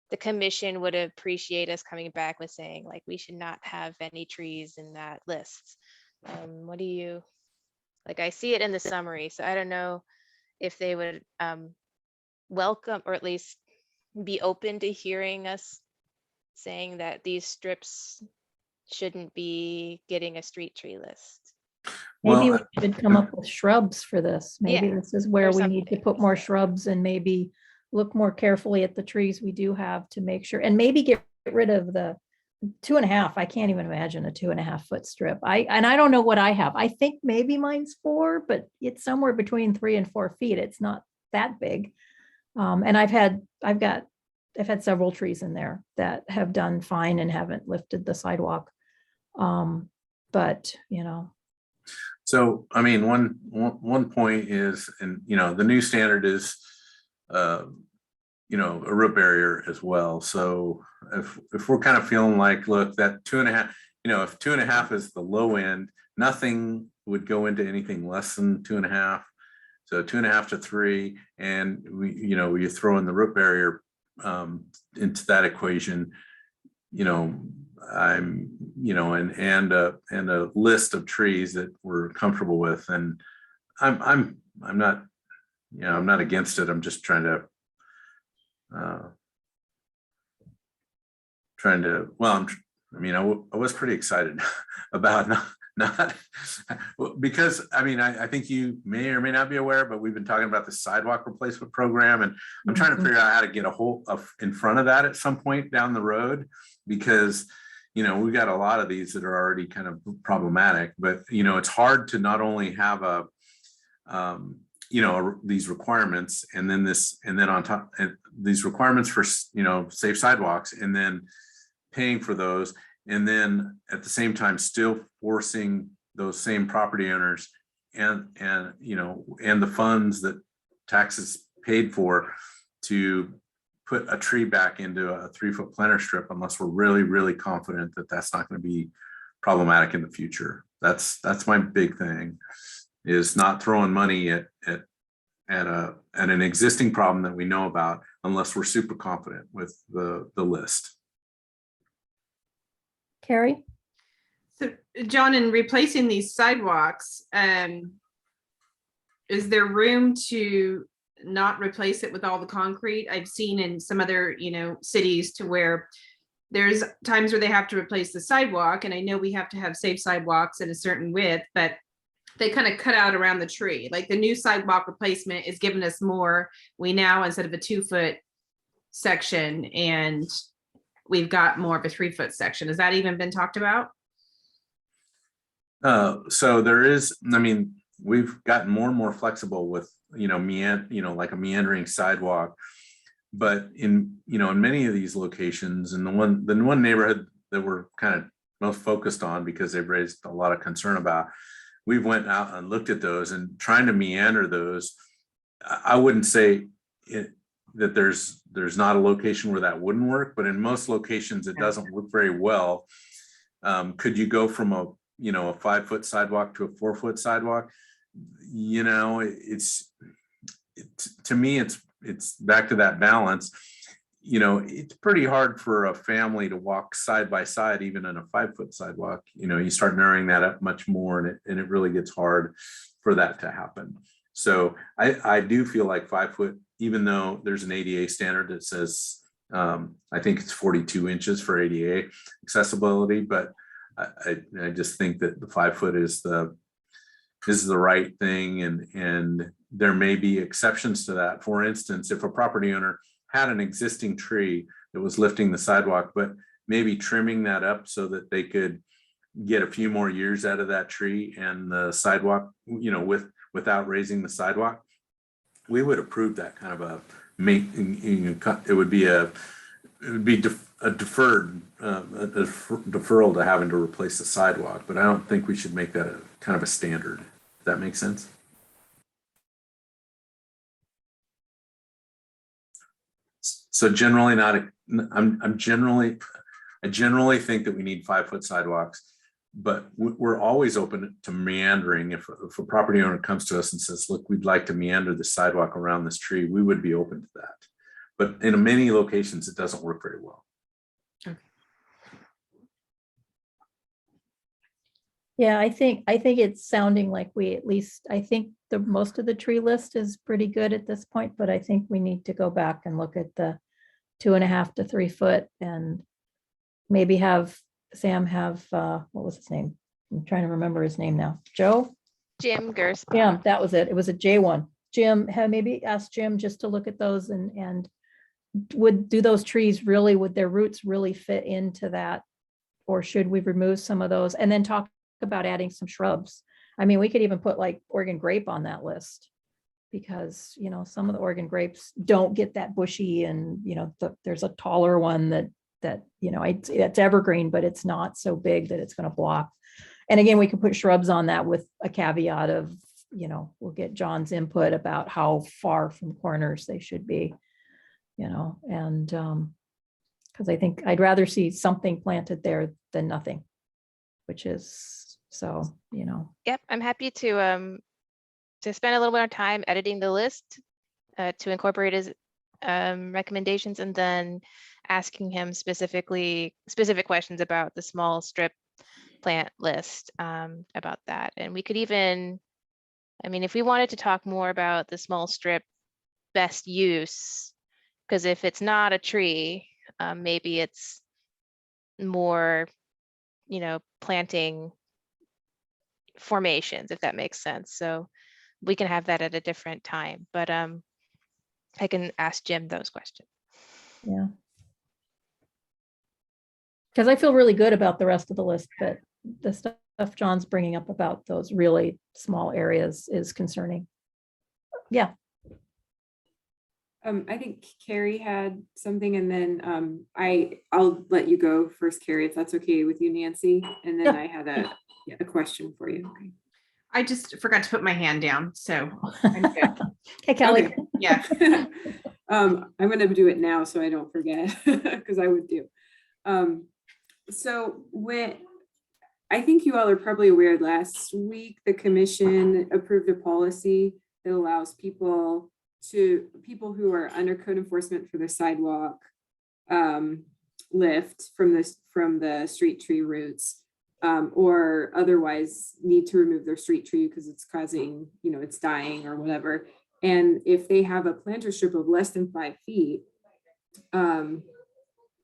the commission would appreciate us coming back with saying like, we should not have any trees in that list. What do you, like, I see it in the summary, so I don't know if they would welcome or at least be open to hearing us saying that these strips shouldn't be getting a street tree list. Maybe Well, we should come up with shrubs for this. Maybe Yeah, this is where or we need to something. put more shrubs and maybe look more carefully at the trees we do have to make sure, and maybe get rid of the 2.5. I can't even imagine a 2.5 foot strip. I don't know what I have. I think maybe mine's 4, but it's somewhere between 3 and 4 feet. It's not that big. And I've had several trees in there that have done fine and haven't lifted the sidewalk. But so, I mean, one point is, and the new standard is, a root barrier as well. So if we're kind of feeling like, look, that 2.5, if 2.5 is the low end, nothing would go into anything less than 2.5. So 2.5 to 3, and you throw in the root barrier into that equation. I'm, and a list of trees that we're comfortable with, and I'm not, I'm not against it. I'm just trying to, well, I was pretty excited about not because, I think you may or may not be aware, but we've been talking about the sidewalk replacement program, and I'm trying to figure out how to get a hold of in front of that at some point down the road, because we've got a lot of these that are already kind of problematic, but it's hard to not only have these requirements and then on top these requirements for safe sidewalks, and then paying for those, and then at the same time still forcing those same property owners and the funds that taxes paid for to put a tree back into a 3-foot planter strip, unless we're really, really confident that that's not going to be problematic in the future. That's my big thing, is not throwing money at an existing problem that we know about, unless we're super confident with the list. Carrie? So, John, in replacing these sidewalks, is there room to not replace it with all the concrete? I've seen in some other, cities to where there's times where they have to replace the sidewalk, and I know we have to have safe sidewalks at a certain width, but they kind of cut out around the tree. Like the new sidewalk replacement is giving us more. We now, instead of a 2-foot section, and we've got more of a 3-foot section. Has that even been talked about? So there is, we've gotten more and more flexible with, like a meandering sidewalk. But in many of these locations, and the one neighborhood that we're kind of most focused on because they've raised a lot of concern about, we've went out and looked at those and trying to meander those. I wouldn't say that there's not a location where that wouldn't work, but in most locations it doesn't work very well. Could you go from a 5-foot sidewalk to a 4-foot sidewalk? To me, it's back to that balance. It's pretty hard for a family to walk side by side, even on a 5-foot sidewalk. You start narrowing that up much more, and it really gets hard for that to happen. So I do feel like 5 foot, even though there's an ADA standard that says, I think it's 42 inches for ADA accessibility, but I just think that the 5 foot is the right thing, and there may be exceptions to that. For instance, if a property owner had an existing tree that was lifting the sidewalk, but maybe trimming that up so that they could get a few more years out of that tree and the sidewalk, without raising the sidewalk, we would approve that kind of a it would be a deferred deferral to having to replace the sidewalk. But I don't think we should make that a kind of a standard. Does that make sense? So generally I generally think that we need 5-foot sidewalks, but we're always open to meandering. If a property owner comes to us and says, look, we'd like to meander the sidewalk around this tree, we would be open to that. But in many locations, it doesn't work very well. Okay. Yeah, I think it's sounding like I think most of the tree list is pretty good at this point, but I think we need to go back and look at the 2.5 to 3 foot, and maybe have Sam have, what was his name? I'm trying to remember his name now. Joe? Jim Gerst. Yeah, that was it. It was a J1. Jim, maybe ask Jim just to look at those, and would those trees really, would their roots really fit into that? Or should we remove some of those and then talk about adding some shrubs? I mean, we could even put like Oregon grape on that list, because, some of the Oregon grapes don't get that bushy, and, there's a taller one that it's evergreen, but it's not so big that it's going to block. And again, we can put shrubs on that with a caveat of, we'll get John's input about how far from corners they should be, and because I think I'd rather see something planted there than nothing, which is so, Yep, I'm happy to spend a little bit of time editing the list to incorporate his recommendations, and then asking him specific questions about the small strip plant list, about that. And we could even, if we wanted to talk more about the small strip best use, because if it's not a tree, maybe it's more, planting formations, if that makes sense. So we can have that at a different time, but I can ask Jim those questions. Yeah. Because I feel really good about the rest of the list, but the stuff John's bringing up about those really small areas is concerning. Yeah. I think Carrie had something, and then I'll let you go first, Carrie, if that's okay with you, Nancy. And then I had a question for you. Okay. I just forgot to put my hand down, so. Hey, Kelly. Okay. Yeah. I'm going to do it now so I don't forget, because I would do. So I think you all are probably aware, last week the commission approved a policy that allows people who are under code enforcement for the sidewalk lift from the street tree roots or otherwise need to remove their street tree because it's causing, it's dying or whatever. And if they have a planter strip of less than 5 feet,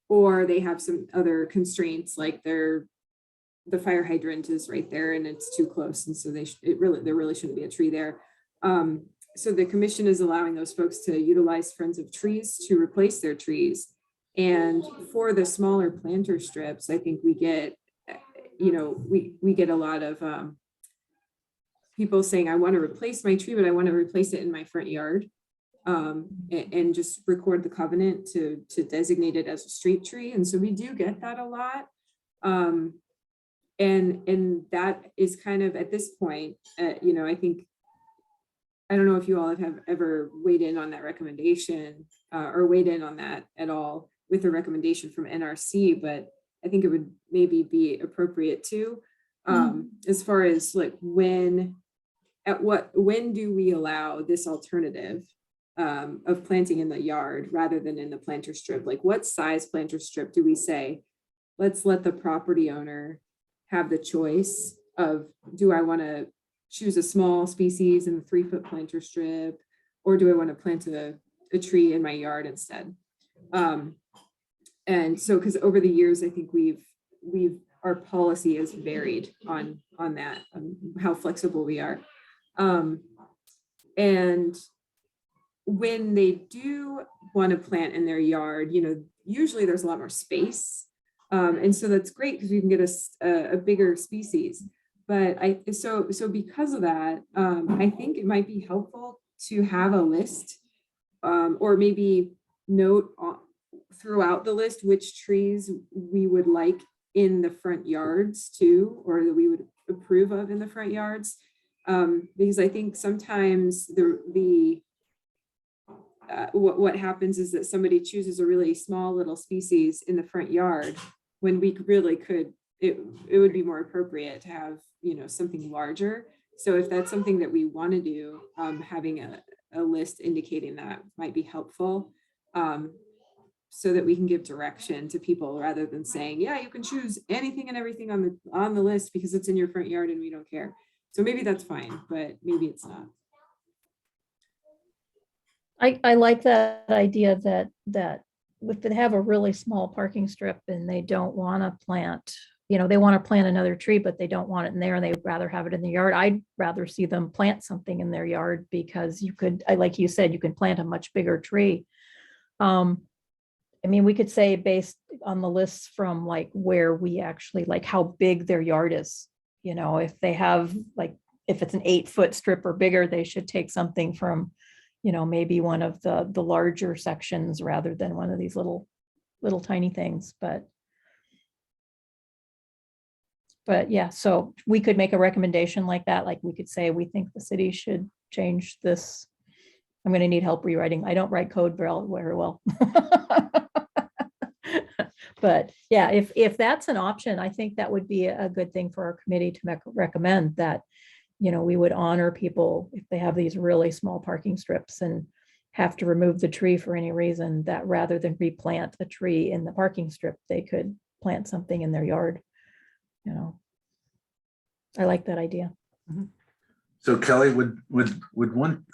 or they have some other constraints, like the fire hydrant is right there and it's too close, and so there really shouldn't be a tree there. So the commission is allowing those folks to utilize Friends of Trees to replace their trees. And for the smaller planter strips, I think we get, we get a lot of people saying, I want to replace my tree, but I want to replace it in my front yard. And just record the covenant to designate it as a street tree. And so we do get that a lot. And that is kind of at this point, I think, I don't know if you all have ever weighed in on that recommendation or weighed in on that at all with a recommendation from NRC, but I think it would maybe be appropriate to, as far as like when do we allow this alternative of planting in the yard rather than in the planter strip? Like what size planter strip do we say, let's let the property owner have the choice of, do I want to choose a small species in the 3-foot planter strip, or do I want to plant a tree in my yard instead? And so, because over the years, I think our policy has varied on that, how flexible we are. And when they do want to plant in their yard, usually there's a lot more space. And so that's great because you can get a bigger species. But so because of that, I think it might be helpful to have a list, or maybe note throughout the list which trees we would like in the front yards too, or that we would approve of in the front yards. Because I think sometimes what happens is that somebody chooses a really small little species in the front yard when we really could, it would be more appropriate to have, something larger. So if that's something that we want to do, having a list indicating that might be helpful, so that we can give direction to people rather than saying, yeah, you can choose anything and everything on the list because it's in your front yard and we don't care. So maybe that's fine, but maybe it's not. I like that idea that if they have a really small parking strip and they don't want to plant, they want to plant another tree, but they don't want it in there and they'd rather have it in the yard. I'd rather see them plant something in their yard because like you said, you can plant a much bigger tree. We could say based on the lists from like where we actually, like how big their yard is, if they have if it's an 8-foot strip or bigger, they should take something from, maybe one of the larger sections rather than one of these little tiny things. But yeah, so we could make a recommendation like that. Like we could say, we think the city should change this. I'm going to need help rewriting. I don't write code very well. But yeah, if that's an option, I think that would be a good thing for our committee to recommend that, we would honor people if they have these really small parking strips and have to remove the tree for any reason, that rather than replant a tree in the parking strip, they could plant something in their yard. I like that idea. So Kelly, would one,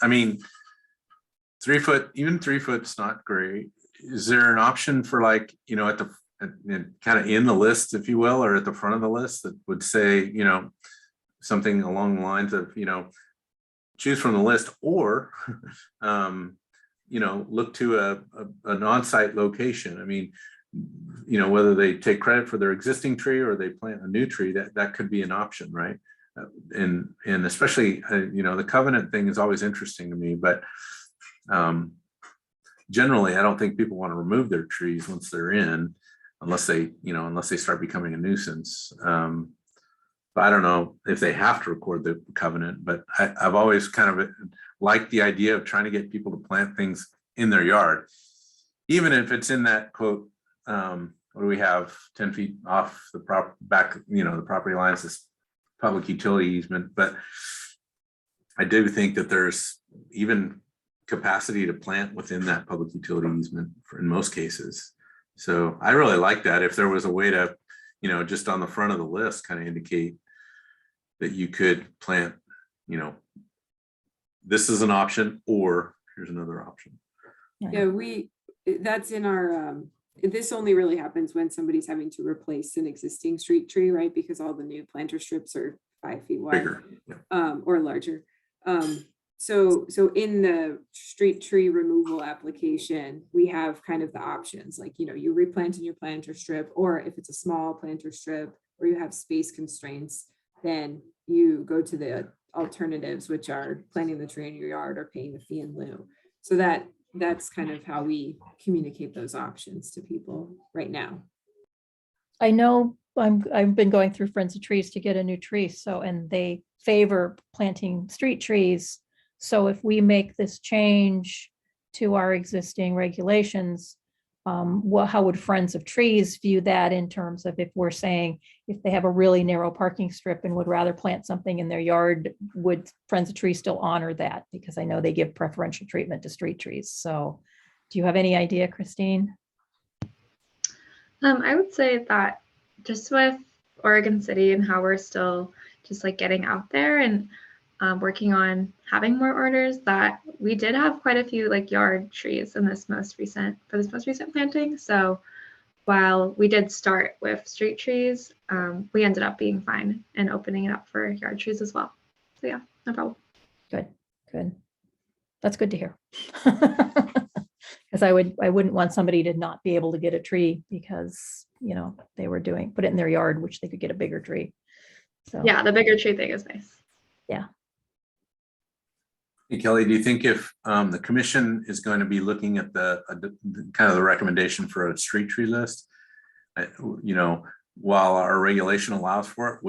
3 foot, even 3 foot's not great. Is there an option for at the kind of in the list, if you will, or at the front of the list that would say, something along the lines of, choose from the list, or, look to an on-site location? Whether they take credit for their existing tree or they plant a new tree, that could be an option, right? And especially, the covenant thing is always interesting to me, but generally, I don't think people want to remove their trees once they're in, unless they start becoming a nuisance. But I don't know if they have to record the covenant, but I've always kind of liked the idea of trying to get people to plant things in their yard, even if it's in that quote, what do we have, 10 feet off the back, the property lines, this public utility easement. But I do think that there's even capacity to plant within that public utility easement in most cases. So I really like that. If there was a way to, you know, just on the front of the list, kind of indicate that you could plant, you know, this is an option, or here's another option. Yeah, that's in our, this only really happens when somebody's having to replace an existing street tree, right? Because all the new planter strips are 5 feet wide. Bigger. Yeah. Or larger. So in the street tree removal application, we have kind of the options, like, you know, you replant in your planter strip, or if it's a small planter strip, or you have space constraints, then you go to the alternatives, which are planting the tree in your yard or paying the fee in lieu. So that's kind of how we communicate those options to people right now. I know I've been going through Friends of Trees to get a new tree. So, and they favor planting street trees. So if we make this change to our existing regulations, how would Friends of Trees view that in terms of, if we're saying, if they have a really narrow parking strip and would rather plant something in their yard, would Friends of Trees still honor that? Because I know they give preferential treatment to street trees. So do you have any idea, Christine? I would say that just with Oregon City and how we're still just like getting out there and working on having more orders, that we did have quite a few like yard trees in this most recent planting. So while we did start with street trees, we ended up being fine and opening it up for yard trees as well. So yeah, no problem. Good. That's good to hear. Because I wouldn't want somebody to not be able to get a tree because, you know, they were put it in their yard, which they could get a bigger tree. So Yeah, the bigger tree thing is nice. Yeah. Hey, Kelly, do you think if the commission is going to be looking at the kind of the recommendation for a street tree list, you know, while our regulation allows for it,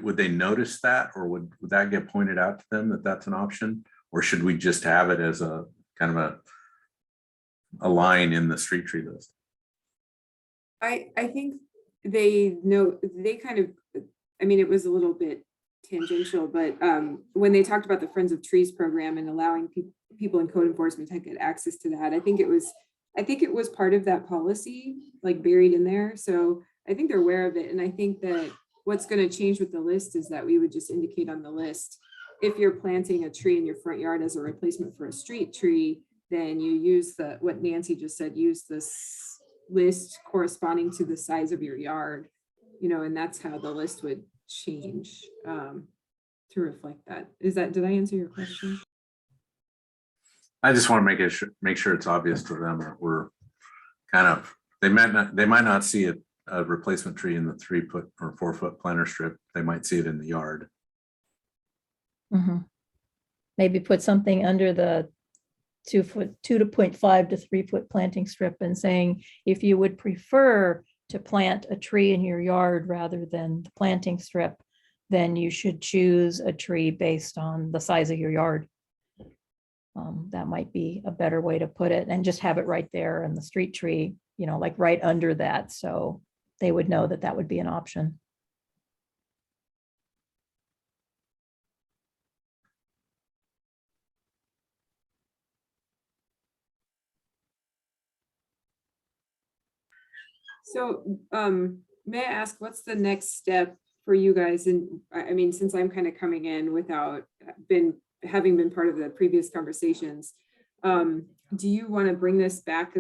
would they notice that, or would that get pointed out to them that that's an option, or should we just have it as a kind of a line in the street tree list? I think they know, they kind of, I mean, it was a little bit tangential, but when they talked about the Friends of Trees program and allowing people in code enforcement to get access to that, I think it was part of that policy, like buried in there. So I think they're aware of it. And I think that what's going to change with the list is that we would just indicate on the list, if you're planting a tree in your front yard as a replacement for a street tree, then you use what Nancy just said, use this list corresponding to the size of your yard, you know, and that's how the list would change to reflect that. Did I answer your question? I just want to make sure it's obvious to them that we're kind of, they might not see a replacement tree in the 3-foot or 4-foot planter strip. They might see it in the yard. Mm-hmm. Maybe put something under the 2.5 to 3-foot planting strip and saying, if you would prefer to plant a tree in your yard rather than the planting strip, then you should choose a tree based on the size of your yard. That might be a better way to put it, and just have it right there in the street tree, you know, like right under that. So they would know that that would be an option. So may I ask, what's the next step for you guys? And I mean, since I'm kind of coming in without having been part of the previous conversations, do you want to bring this back?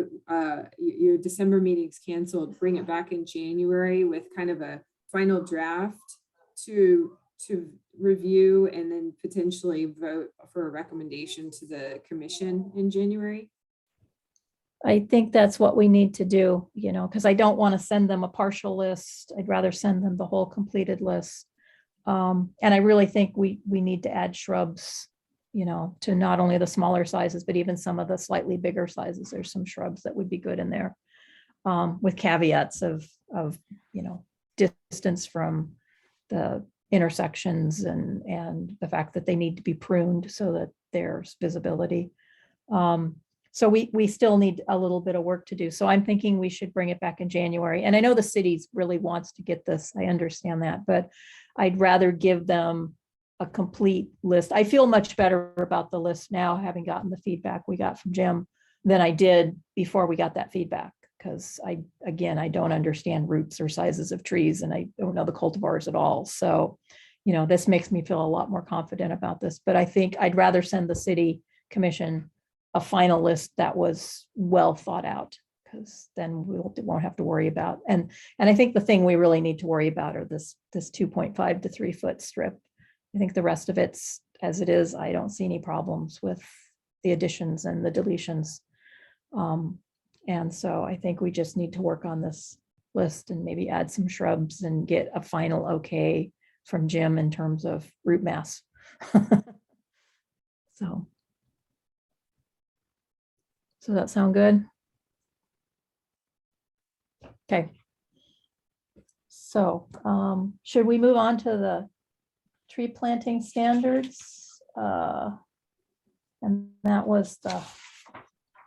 Your December meeting's canceled, bring it back in January with kind of a final draft to review and then potentially vote for a recommendation to the commission in January? I think that's what we need to do, you know, because I don't want to send them a partial list. I'd rather send them the whole completed list. And I really think we need to add shrubs, you know, to not only the smaller sizes, but even some of the slightly bigger sizes. There's some shrubs that would be good in there, with caveats of, you know, distance from the intersections and the fact that they need to be pruned so that there's visibility. So we still need a little bit of work to do. So I'm thinking we should bring it back in January. And I know the city really wants to get this. I understand that, but I'd rather give them a complete list. I feel much better about the list now, having gotten the feedback we got from Jim, than I did before we got that feedback. because again, I don't understand roots or sizes of trees, and I don't know the cultivars at all. So, this makes me feel a lot more confident about this, but I think I'd rather send the city commission a final list that was well thought out, because then we won't have to worry about. And I think the thing we really need to worry about are this 2.5 to 3 foot strip. I think the rest of it's as it is. I don't see any problems with the additions and the deletions. And so I think we just need to work on this list and maybe add some shrubs and get a final okay from Jim in terms of root mass. So does that sound good? Okay. So should we move on to the tree planting standards? And that was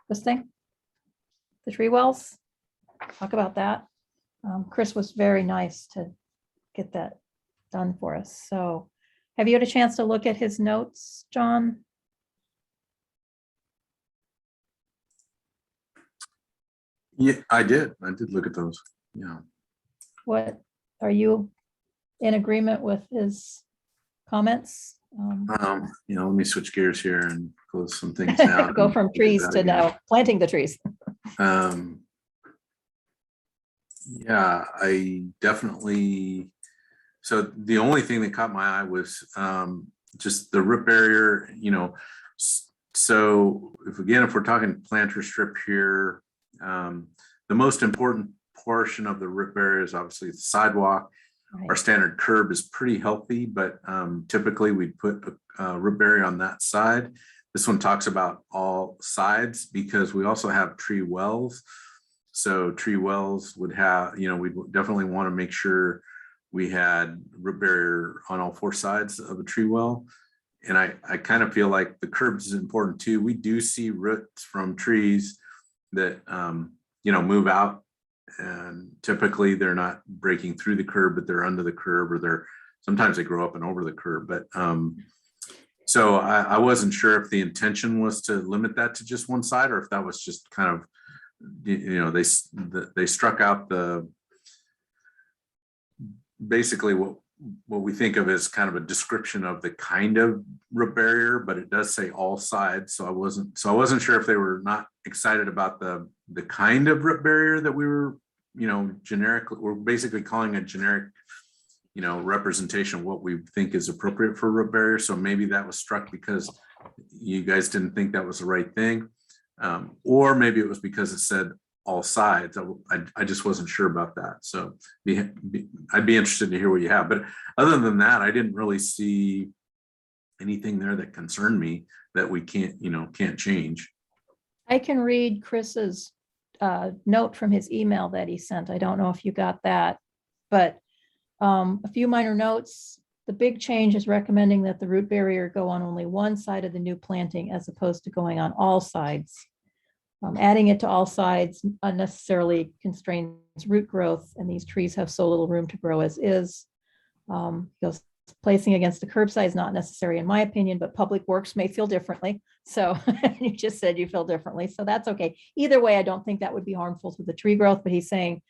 this thing, the tree wells. Talk about that. Chris was very nice to get that done for us. So have you had a chance to look at his notes, John? Yeah, I did look at those. Yeah. What, are you in agreement with his comments? Let me switch gears here and close some things down. Go from trees to now planting the trees. Yeah, I definitely. So the only thing that caught my eye was just the root barrier. So if we're talking planter strip here, the most important portion of the root barrier is obviously the sidewalk. Right. Our standard curb is pretty healthy, but typically we put a root barrier on that side. This one talks about all sides because we also have tree wells. So tree wells would have, we definitely want to make sure we had root barrier on all 4 sides of a tree well. And I kind of feel like the curb is important too. We do see roots from trees that, move out, and typically they're not breaking through the curb, but they're under the curb, or sometimes they grow up and over the curb. But so I wasn't sure if the intention was to limit that to just one side, or if that was just kind of, they struck out basically what we think of as kind of a description of the kind of root barrier, but it does say all sides. So I wasn't sure if they were not excited about the kind of root barrier that we were, we're basically calling a generic, representation of what we think is appropriate for root barrier. So maybe that was struck because you guys didn't think that was the right thing. Or maybe it was because it said all sides. I just wasn't sure about that. So I'd be interested to hear what you have. But other than that, I didn't really see anything there that concerned me that we can't change. I can read Chris's note from his email that he sent. I don't know if you got that, but a few minor notes. The big change is recommending that the root barrier go on only one side of the new planting as opposed to going on all sides. Adding it to all sides unnecessarily constrains root growth, and these trees have so little room to grow as is. Because placing against the curbside is not necessary in my opinion, but Public Works may feel differently. So you just said you feel differently, so that's okay. Either way, I don't think that would be harmful to the tree growth, but he's saying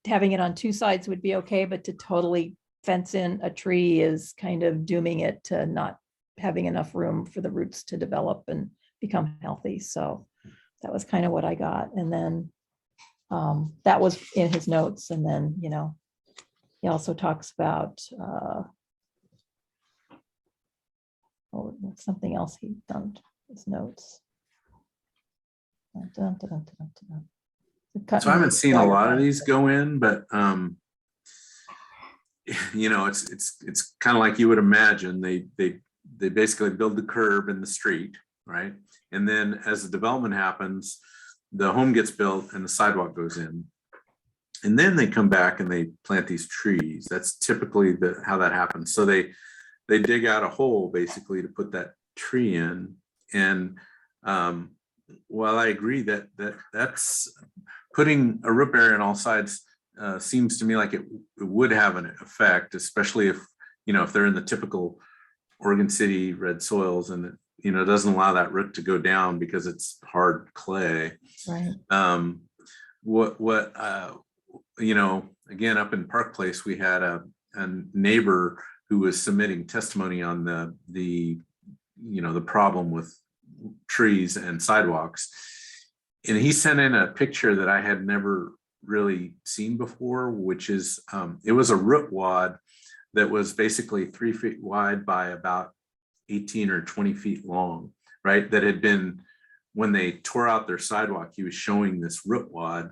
having it on 2 sides would be okay, but to totally fence in a tree is kind of dooming it to not having enough room for the roots to develop and become healthy. So that was kind of what I got. And then that was in his notes. And then, he also talks about something else he done his notes. So I haven't seen a lot of these go in, but it's kind of like you would imagine. They basically build the curb in the street, right? And then as the development happens, the home gets built and the sidewalk goes in. And then they come back and they plant these trees. That's typically how that happens. So they dig out a hole basically to put that tree in. And while I agree that's putting a root barrier on all sides seems to me like it would have an effect, especially if they're in the typical Oregon City red soils and it doesn't allow that root to go down because it's hard clay. Right. you know, again, up in Park Place, we had a neighbor who was submitting testimony on the you know, the problem with trees and sidewalks. And he sent in a picture that I had never really seen before, which is, it was a root wad that was basically 3 feet wide by about 18 or 20 feet long, right? That had been, when they tore out their sidewalk, he was showing this root wad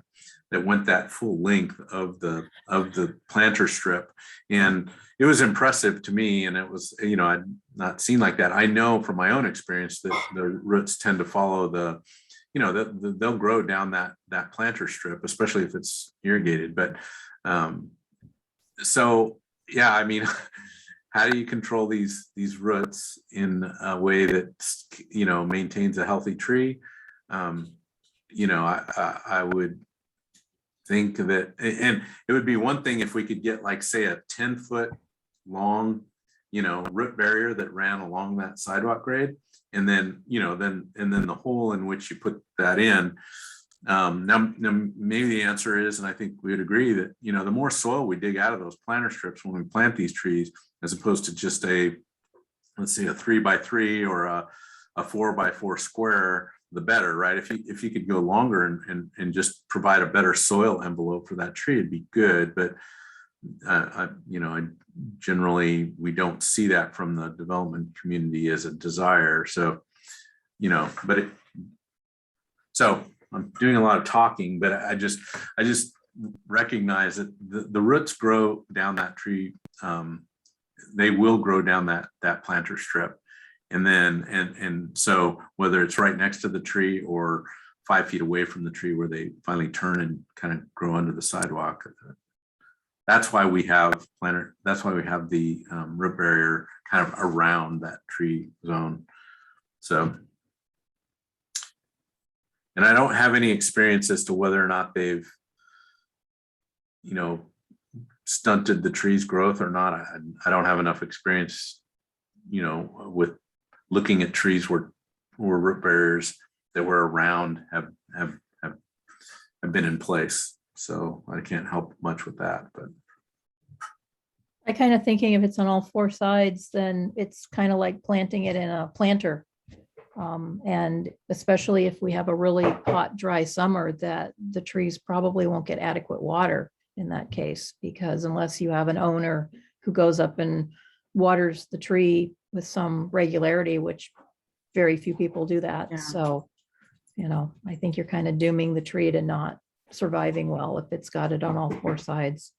that went that full length of the planter strip. And it was impressive to me. And it was, you know, I'd not seen like that. I know from my own experience that the roots tend to follow the, you know, they'll grow down that planter strip, especially if it's irrigated. But so, yeah, I mean, how do you control these roots in a way that, you know, maintains a healthy tree? You know, I would think that, and it would be one thing if we could get, like, say, a 10-foot long, you know, root barrier that ran along that sidewalk grade, and then, you know, then the hole in which you put that in. Now maybe the answer is, and I think we would agree that, you know, the more soil we dig out of those planter strips when we plant these trees, as opposed to just a, let's say, a 3x3 or a 4x4 square, the better, right? If you could go longer and just provide a better soil envelope for that tree, it'd be good. But you know, generally we don't see that from the development community as a desire. So, you know, so I'm doing a lot of talking, but I just recognize that the roots grow down that tree. They will grow down that planter strip. And then, and so whether it's right next to the tree or 5 feet away from the tree where they finally turn and kind of grow under the sidewalk, that's why we have the root barrier kind of around that tree zone. So, and I don't have any experience as to whether or not they've, you know, stunted the tree's growth or not. I don't have enough experience, you know, with looking at trees where root barriers that were around have been in place. So I can't help much with that, but. I kind of thinking if it's on all four sides, then it's kind of like planting it in a planter. And especially if we have a really hot, dry summer, that the trees probably won't get adequate water in that case, because unless you have an owner who goes up and waters the tree with some regularity, which very few people do that. Yeah. So, you know, I think you're kind of dooming the tree to not surviving well if it's got it on all four sides.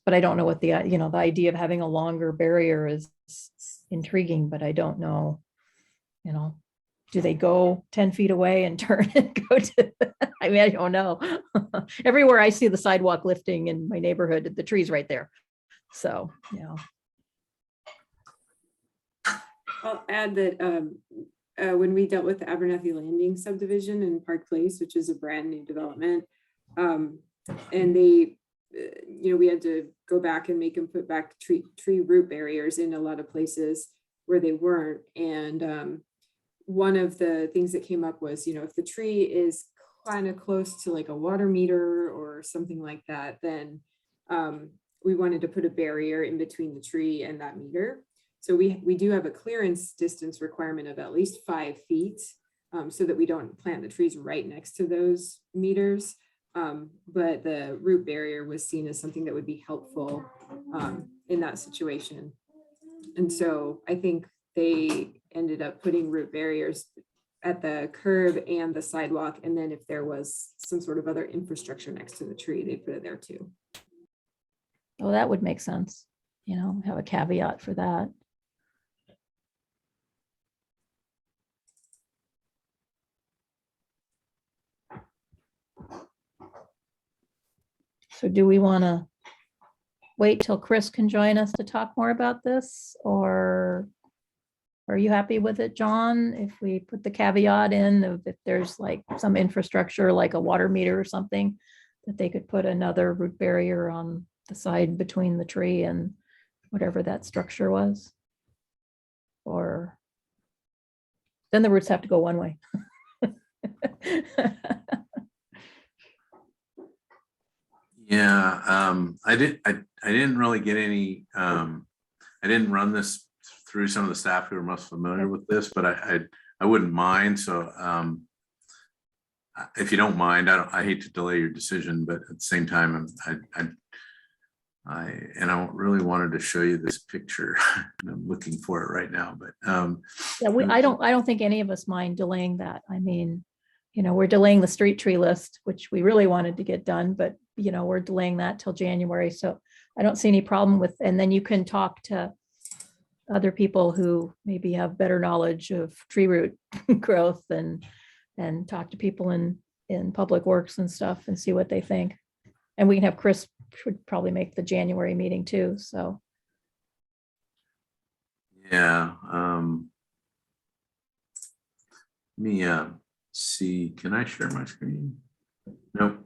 But I don't know what the, you know, the idea of having a longer barrier is intriguing, but I don't know, you know, do they go 10 feet away and turn and go to, I mean, I don't know. Everywhere I see the sidewalk lifting in my neighborhood, the tree's right there. So, you know. I'll add that when we dealt with the Abernathy Landing subdivision in Park Place, which is a brand new development, and they, you know, we had to go back and make them put back tree root barriers in a lot of places where they weren't. And one of the things that came up was, you know, if the tree is kind of close to like a water meter or something like that, then we wanted to put a barrier in between the tree and that meter. So we do have a clearance distance requirement of at least 5 feet, so that we don't plant the trees right next to those meters. But the root barrier was seen as something that would be helpful in that situation. And so I think they ended up putting root barriers at the curb and the sidewalk. And then if there was some sort of other infrastructure next to the tree, they put it there too. Well, that would make sense, you know, have a caveat for that. So do we want to wait till Chris can join us to talk more about this, or are you happy with it, John? If we put the caveat in of if there's like some infrastructure like a water meter or something, that they could put another root barrier on the side between the tree and whatever that structure was? Or then the roots have to go one way. Yeah, I didn't really get any, I didn't run this through some of the staff who are most familiar with this, but I wouldn't mind. So, if you don't mind, I hate to delay your decision, but at the same time, I really wanted to show you this picture. I'm looking for it right now, but, Yeah, I don't think any of us mind delaying that. I mean, we're delaying the street tree list, which we really wanted to get done, but we're delaying that till January. So I don't see any problem with, and then you can talk to other people who maybe have better knowledge of tree root growth and talk to people in public works and stuff and see what they think. And we can have Chris would probably make the January meeting too. So yeah, let me see. Can I share my screen? Nope.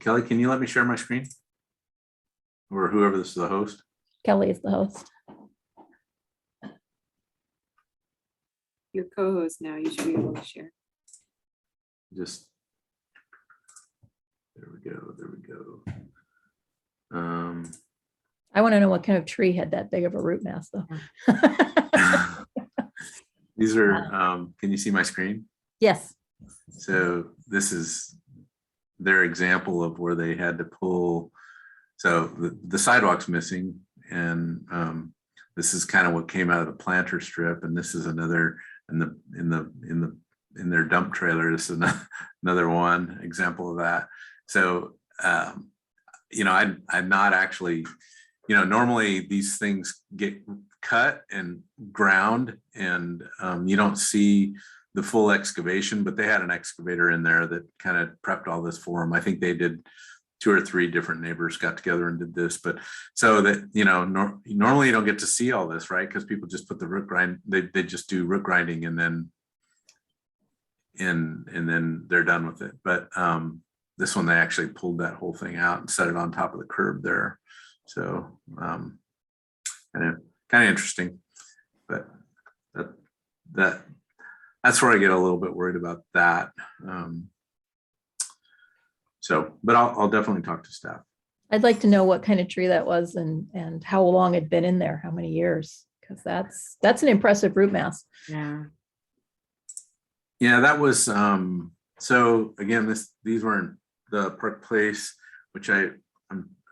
Kelly, can you let me share my screen? Or whoever this is the host? Kelly is the host. Your co-host now, you should be able to share. Just there we go. There we go. I want to know what kind of tree had that big of a root mass though. These are, can you see my screen? Yes. So this is their example of where they had to pull. So the sidewalk's missing, and this is kind of what came out of the planter strip, and this is another in their dump trailer. This is another one example of that. So I'd not actually, normally these things get cut and ground, and you don't see the full excavation, but they had an excavator in there that kind of prepped all this for them. I think they did 2 or 3 different neighbors got together and did this, but so that, normally you don't get to see all this, right? Because people just put the root grind, they just do root grinding and then they're done with it. But this one, they actually pulled that whole thing out and set it on top of the curb there. So kind of interesting, but that's where I get a little bit worried about that. But I'll definitely talk to staff. I'd like to know what kind of tree that was and how long it'd been in there, how many years, because that's an impressive root mass. Yeah, that was so again, these weren't the Park Place, which I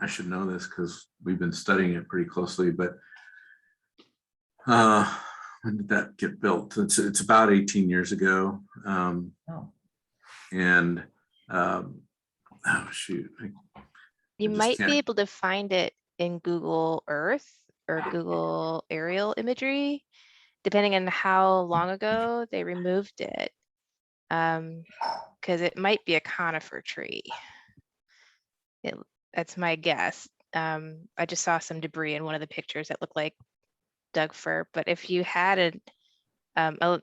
should know this because we've been studying it pretty closely, but when did that get built? It's about 18 years ago. And oh shoot. You might be able to find it in Google Earth or Google aerial imagery, depending on how long ago they removed it. Because it might be a conifer tree. That's my guess. I just saw some debris in one of the pictures that looked like Doug fir, but if you had a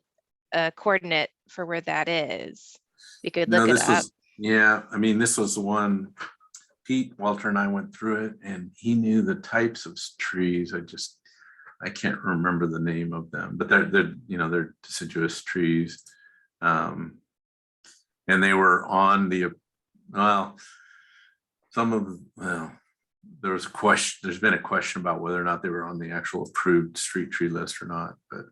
coordinate for where that is, we could look it up. Yeah, I mean, this was the one, Pete, Walter and I went through it, and he knew the types of trees. I can't remember the name of them, but they're deciduous trees. And they were on the, there's been a question about whether or not they were on the actual approved street tree list or not. But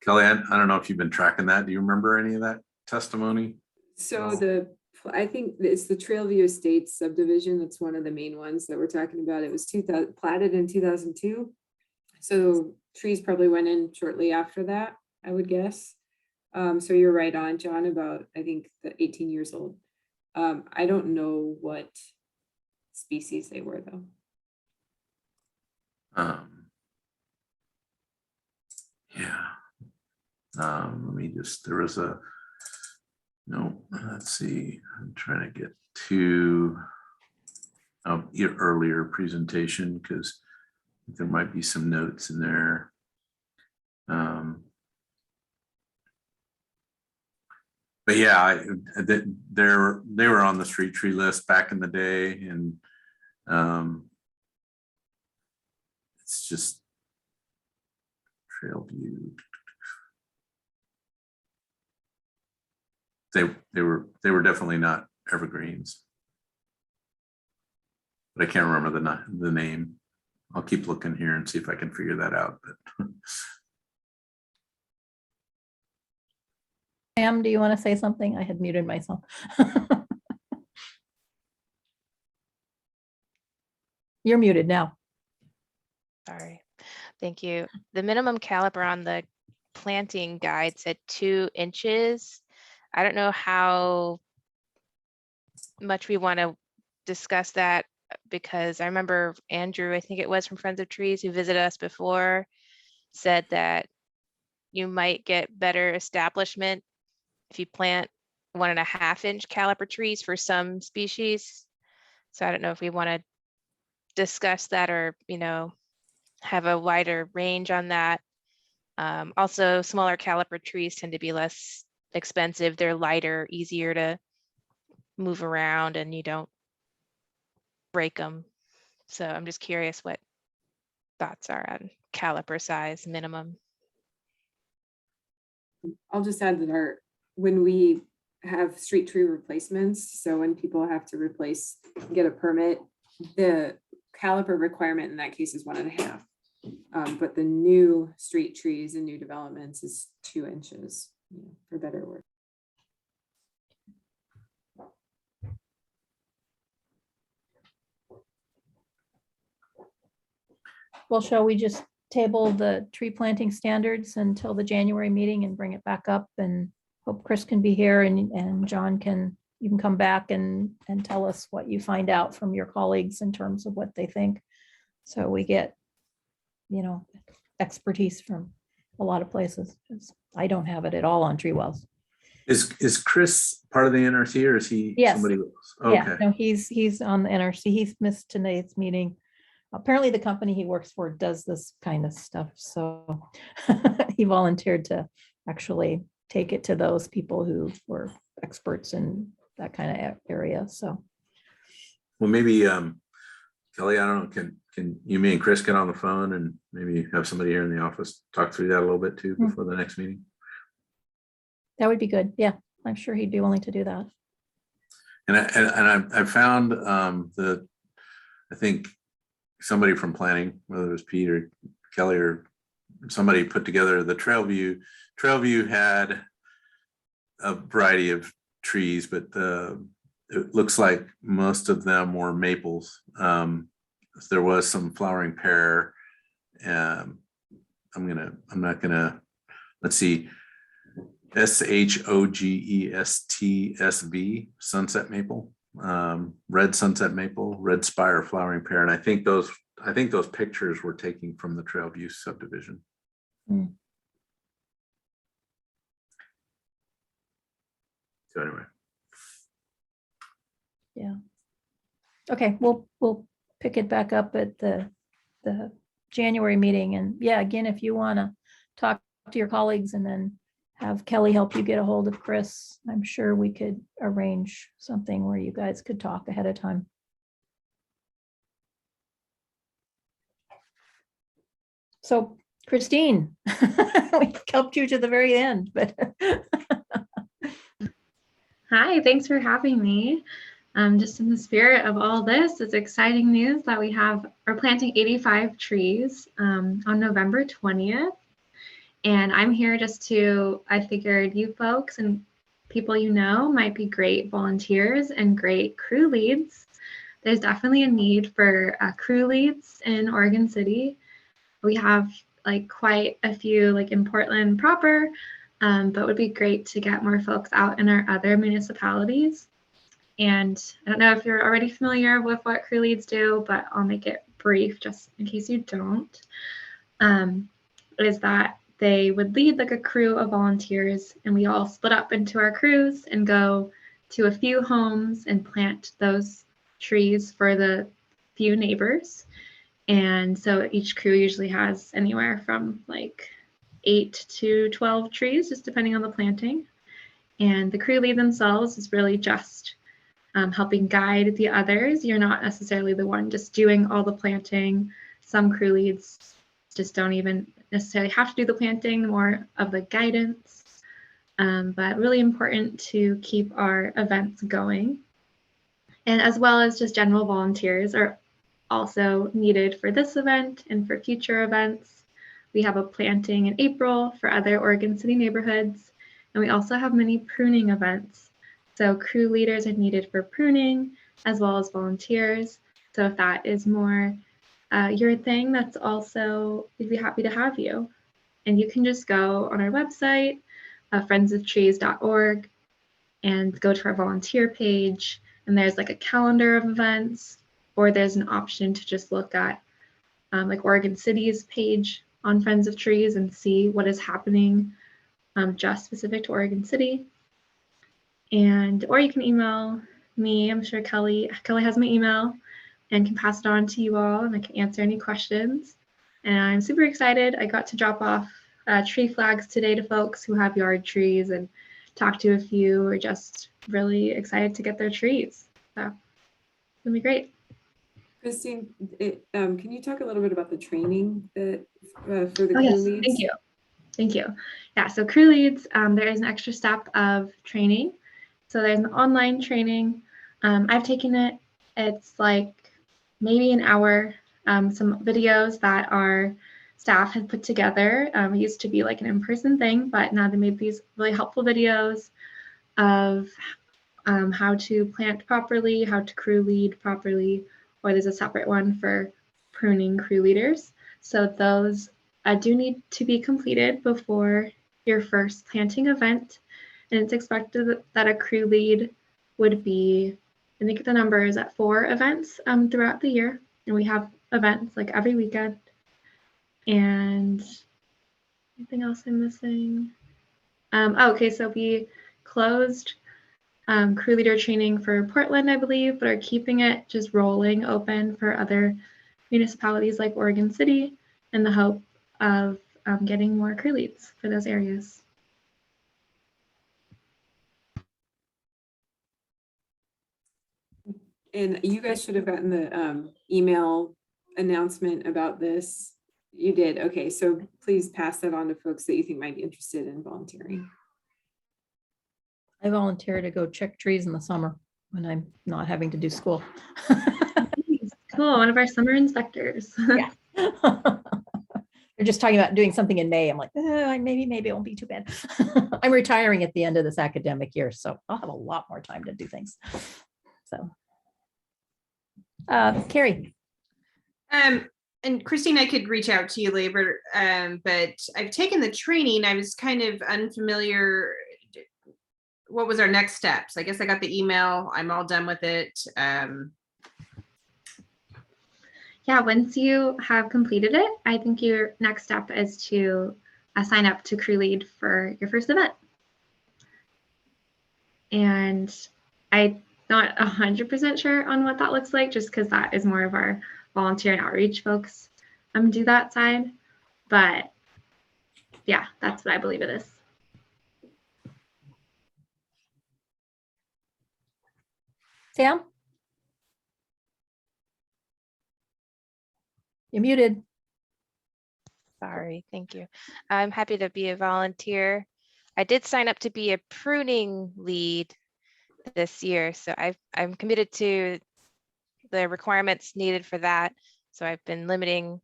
Kelly, I don't know if you've been tracking that. Do you remember any of that testimony? So I think it's the Trailview Estates subdivision. That's one of the main ones that we're talking about. It was platted in 2002. So trees probably went in shortly after that, I would guess. So you're right on, John, about, I think, the 18 years old. I don't know what species they were though. Yeah. Let me just, let's see. I'm trying to get to your earlier presentation because there might be some notes in there. But yeah, they were on the street tree list back in the day, and it's just Trailview. They were definitely not evergreens. but I can't remember the name. I'll keep looking here and see if I can figure that out. But Pam, do you want to say something? I had muted myself. You're muted now. Sorry. Thank you. The minimum caliper on the planting guide said 2 inches. I don't know how much we want to discuss that, because I remember Andrew, I think it was from Friends of Trees, who visited us before, said that you might get better establishment if you plant 1.5 inch caliper trees for some species. So I don't know if we want to discuss that, or, you know, have a wider range on that. Also, smaller caliper trees tend to be less expensive. They're lighter, easier to move around, and you don't break them. So I'm just curious what thoughts are on caliper size minimum. I'll just add that when we have street tree replacements, so when people have to get a permit, the caliper requirement in that case is 1.5. But the new street trees and new developments is 2 inches, for better word. Well, shall we just table the tree planting standards until the January meeting and bring it back up, and hope Chris can be here, and John you can come back and tell us what you find out from your colleagues in terms of what they think. So we get, expertise from a lot of places, because I don't have it at all on tree wells. is Chris part of the NRC, or is he Yes. somebody else? Okay. Yeah, no, he's on the NRC. He's missed tonight's meeting. Apparently the company he works for does this kind of stuff. So he volunteered to actually take it to those people who were experts in that kind of area. So. Well, maybe Kelly, I don't know, can you, me and Chris get on the phone and maybe have somebody here in the office talk through that a little bit too before the next meeting? That would be good. Yeah, I'm sure he'd be willing to do that. And I found I think somebody from planning, whether it was Pete or Kelly or somebody, put together the trail view. Trail view had a variety of trees, but it looks like most of them were maples. There was some flowering pear. I'm not gonna, let's see, SHOGESTSV, sunset maple, red sunset maple, red spire flowering pear. And I think those pictures were taken from the Trailview subdivision. So anyway. Yeah. Okay, we'll pick it back up at the January meeting. And yeah, again, if you want to talk to your colleagues and then have Kelly help you get a hold of Chris, I'm sure we could arrange something where you guys could talk ahead of time. So Christine, we helped you to the very end, but. Hi, thanks for having me. Just in the spirit of all this, it's exciting news that we're planting 85 trees on November 20th. And I'm here I figured you folks and people might be great volunteers and great crew leads. There's definitely a need for crew leads in Oregon City. We have quite a few in Portland proper, but it would be great to get more folks out in our other municipalities. And I don't know if you're already familiar with what crew leads do, but I'll make it brief just in case you don't. Is that they would lead a crew of volunteers, and we all split up into our crews and go to a few homes and plant those trees for the few neighbors. And so each crew usually has anywhere from 8 to 12 trees, just depending on the planting. And the crew lead themselves is really just helping guide the others. You're not necessarily the one just doing all the planting. Some crew leads just don't even necessarily have to do the planting, more of the guidance. But really important to keep our events going. And as well as just general volunteers are also needed for this event and for future events. We have a planting in April for other Oregon City neighborhoods, and we also have many pruning events. So crew leaders are needed for pruning as well as volunteers. So if that is more your thing, that's also, we'd be happy to have you. And you can just go on our website, friendsoftrees.org, and go to our volunteer page, and there's like a calendar of events, or there's an option to just look at like Oregon City's page on Friends of Trees and see what is happening just specific to Oregon City. And or you can email me. I'm sure Kelly has my email and can pass it on to you all, and I can answer any questions. And I'm super excited. I got to drop off tree flags today to folks who have yard trees and talk to a few who are just really excited to get their trees. So it'll be great. Christine, can you talk a little bit about the training that for the crew yes, leads? Thank you. Thank you. Yeah, so crew leads, there is an extra step of training. So there's an online training. I've taken it. It's like maybe an hour, some videos that our staff had put together. It used to be like an in-person thing, but now they made these really helpful videos of how to plant properly, how to crew lead properly, or there's a separate one for pruning crew leaders. So those do need to be completed before your first planting event. And it's expected that a crew lead would be, I think the number is at 4 events throughout the year. And we have events like every weekend. And anything else I'm missing? Okay, so we closed crew leader training for Portland, I believe, but are keeping it just rolling open for other municipalities like Oregon City in the hope of getting more crew leads for those areas. And you guys should have gotten the email announcement about this. You did. Okay, so please pass that on to folks that you think might be interested in volunteering. I volunteer to go check trees in the summer when I'm not having to do school. Cool, one of our summer inspectors. Yeah. They're just talking about doing something in May. I'm like, maybe it won't be too bad. I'm retiring at the end of this academic year, so I'll have a lot more time to do things. So, Carrie. And Christine, I could reach out to you later, but I've taken the training. I was kind of unfamiliar. What was our next steps? I guess I got the email. I'm all done with it. Yeah, once you have completed it, I think your next step is to sign up to crew lead for your first event. And I'm not 100% sure on what that looks like, just because that is more of our volunteer and outreach folks do that side. But yeah, that's what I believe it is. Sam? You're muted. Sorry, thank you. I'm happy to be a volunteer. I did sign up to be a pruning lead this year, so I'm committed to the requirements needed for that. So I've been limiting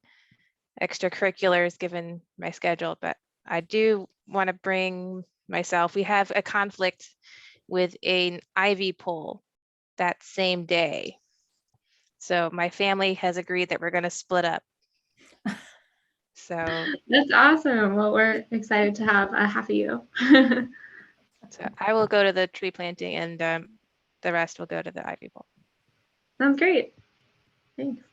extracurriculars given my schedule, but I do want to bring myself. We have a conflict with an ivy pole that same day. So my family has agreed that we're going to split up. So that's awesome. Well, we're excited to have half of you. So I will go to the tree planting, and the rest will go to the ivy pole. Sounds great. Thanks.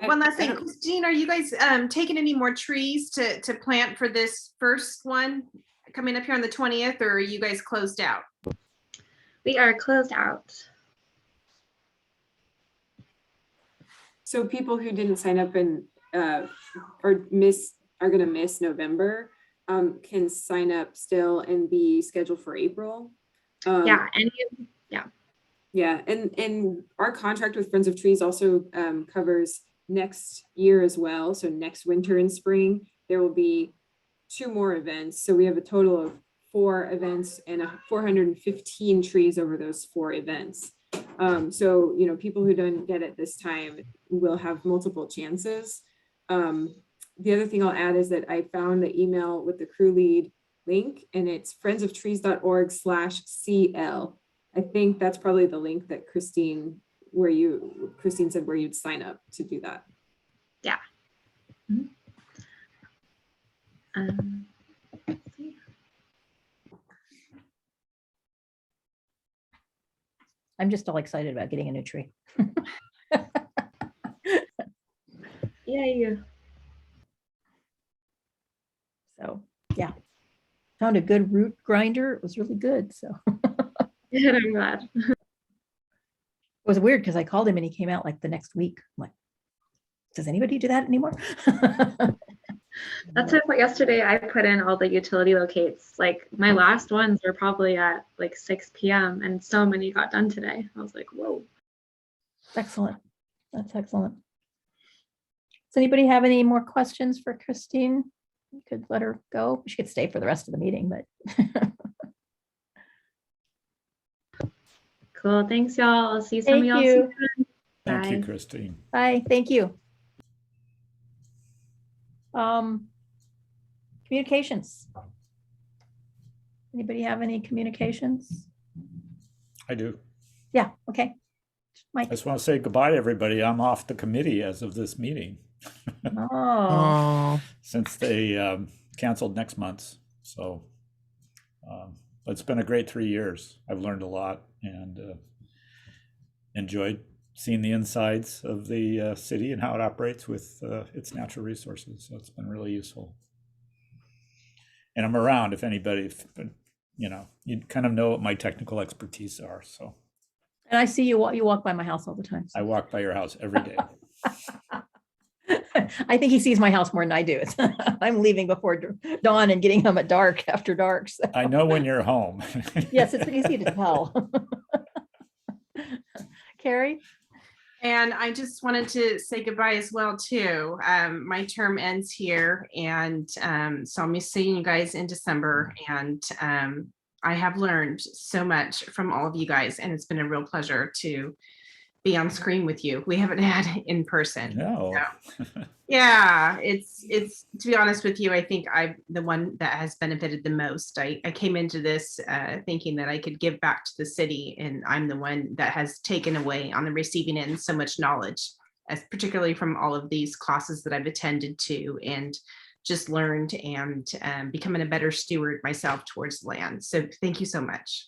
One last thing, Christine, are you guys taking any more trees to plant for this first one coming up here on the 20th, or are you guys closed out? We are closed out. So people who didn't sign up and are going to miss November can sign up still and be scheduled for April. Yeah. Yeah, and our contract with Friends of Trees also covers next year as well. So next winter and spring, there will be 2 more events. So we have a total of 4 events and 415 trees over those 4 events. So, you know, people who don't get it this time will have multiple chances. The other thing I'll add is that I found the email with the crew lead link, and it's friendsoftrees.org/CL. I think that's probably the link that Christine said where you'd sign up to do that. Yeah. Let's see. I'm just all excited about getting a new tree. Yay. So, yeah. Found a good root grinder. It was really good. So Good, I'm glad. it was weird because I called him and he came out like the next week. I'm like, does anybody do that anymore? That's what yesterday I put in all the utility locates. Like my last ones were probably at like 6 p.m. and so many got done today. I was like, whoa. Excellent. That's excellent. Does anybody have any more questions for Christine? You could let her go. She could stay for the rest of the meeting, but Cool. Thanks, y'all. I'll see some of thank y'all you. soon. Thank you, Bye. Christine. Bye. Thank you. Communications. Anybody have any communications? I do. Yeah. Okay. I Mike. just want to say goodbye to everybody. I'm off the committee as of this meeting. Oh, Oh, Since they canceled next month. So it's been a great 3 years. I've learned a lot and enjoyed seeing the insides of the city and how it operates with its natural resources. So it's been really useful. And I'm around if anybody, you kind of know what my technical expertise are. So and I see you walk by my house all the time. I walk by your house every day. I think he sees my house more than I do. I'm leaving before dawn and getting home at dark after dark. So. I know when you're home. Yes, it's easy to tell. Carrie? And I just wanted to say goodbye as well too. My term ends here, and so I'll be seeing you guys in December. And I have learned so much from all of you guys, and it's been a real pleasure to be on screen with you. We haven't had in person. No. So, yeah, it's to be honest with you, I think I'm the one that has benefited the most. I came into this thinking that I could give back to the city, and I'm the one that has taken away on the receiving end so much knowledge, as particularly from all of these classes that I've attended to and just learned, and becoming a better steward myself towards land. So thank you so much.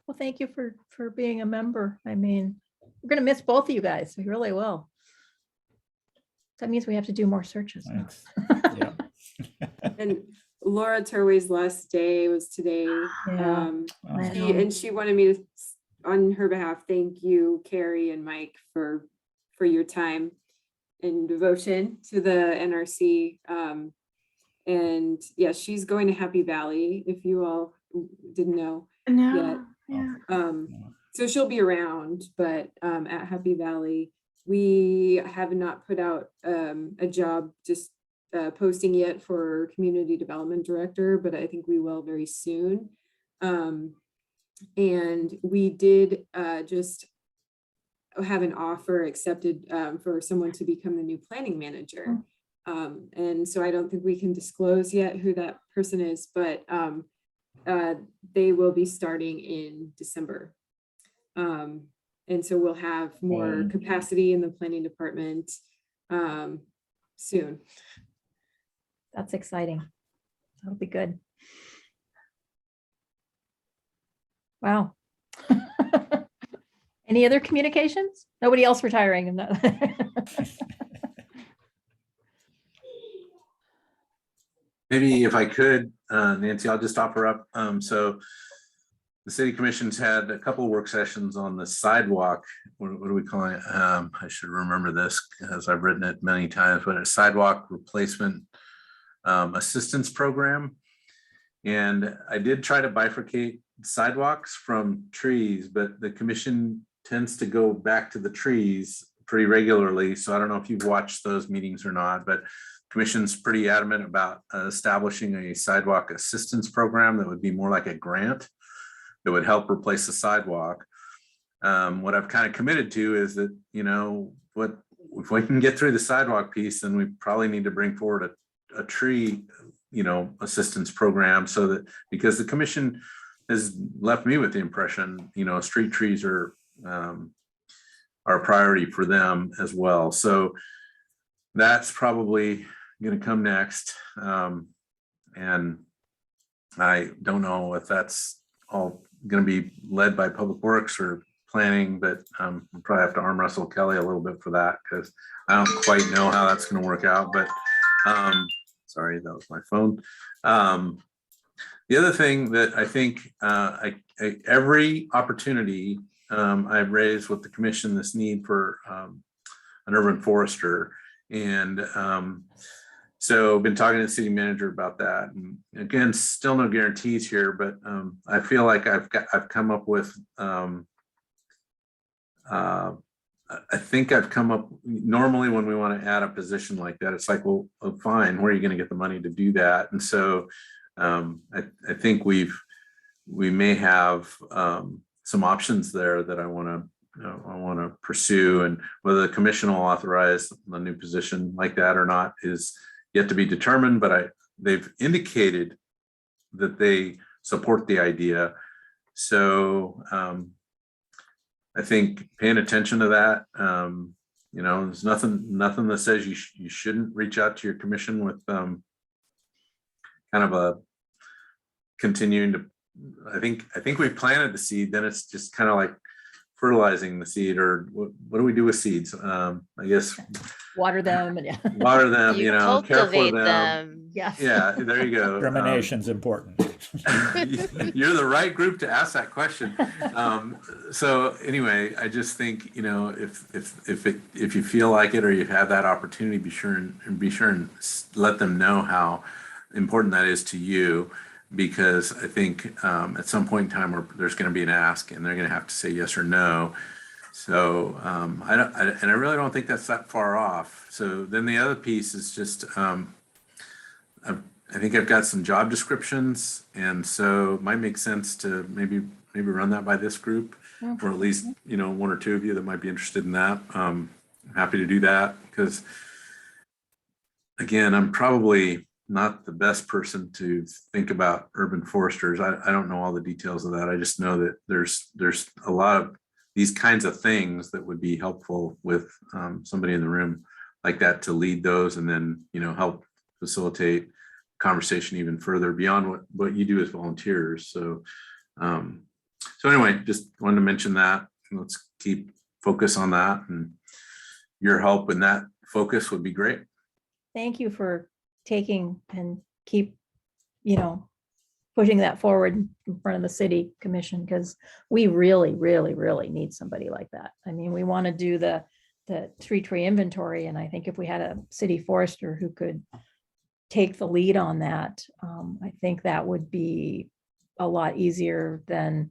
Well, thank you for being a member. I mean, we're going to miss both of you guys. We really will. That means we have to do more searches. Thanks. Yeah. And Laura Turway's last day was today. Yeah. I know. And she wanted me to, on her behalf, thank you, Carrie and Mike, for your time and devotion to the NRC. And yeah, she's going to Happy Valley, if you all didn't know yet. Yeah. So she'll be around, but at Happy Valley, we have not put out a job just posting yet for community development director, but I think we will very soon. And we did just have an offer accepted for someone to become the new planning manager. And so I don't think we can disclose yet who that person is, but they will be starting in December. And so we'll have more capacity in the planning department soon. That's exciting. That'll be good. Wow. Any other communications? Nobody else retiring? Maybe if I could, Nancy, I'll just offer up. So the city commission's had a couple of work sessions on the sidewalk. What do we call it? I should remember this because I've written it many times, but a sidewalk replacement assistance program. And I did try to bifurcate sidewalks from trees, but the commission tends to go back to the trees pretty regularly. So I don't know if you've watched those meetings or not, but commission's pretty adamant about establishing a sidewalk assistance program that would be more like a grant that would help replace the sidewalk. what I've kind of committed to is that, what if we can get through the sidewalk piece, then we probably need to bring forward a tree, assistance program, so that, because the commission has left me with the impression, street trees are a priority for them as well. So that's probably going to come next. And I don't know if that's all going to be led by Public Works or planning, but we'll probably have to arm wrestle Kelly a little bit for that, because I don't quite know how that's going to work out. But sorry, that was my phone. The other thing that I think every opportunity I've raised with the commission this need for an urban forester, and so I've been talking to the city manager about that. And again, still no guarantees here, but I feel like I've come up with I think I've come up, normally when we want to add a position like that, it's like, well, fine, where are you going to get the money to do that? And so I think we may have some options there that I want to pursue, and whether the commission will authorize a new position like that or not is yet to be determined, but they've indicated that they support the idea. So I think paying attention to that, there's nothing that says you shouldn't reach out to your commission with kind of a continuing to, I think we've planted the seed, then it's just kind of like fertilizing the seed, or what do we do with seeds? I guess Water them and water them, You care for cultivate them. them. Yes. Yeah, there you go. Germination's important. You're the right group to ask that question. So anyway, I just think, if you feel like it, or you have that opportunity, be sure and let them know how important that is to you, because I think at some point in time where there's going to be an ask, and they're going to have to say yes or no. So I really don't think that's that far off. So then the other piece is just I think I've got some job descriptions, and so it might make sense to maybe run that by this group, or at least one or two of you that might be interested in that. I'm happy to do that, because again, I'm probably not the best person to think about urban foresters. I don't know all the details of that. I just know that there's a lot of these kinds of things that would be helpful with somebody in the room like that to lead those, and then help facilitate conversation even further beyond what you do as volunteers. So anyway, just wanted to mention that. Let's keep focus on that, and your help in that focus would be great. Thank you for taking and keep, pushing that forward in front of the city commission, because we really, really, really need somebody like that. I mean, we want to do the tree inventory, and I think if we had a city forester who could take the lead on that, I think that would be a lot easier than,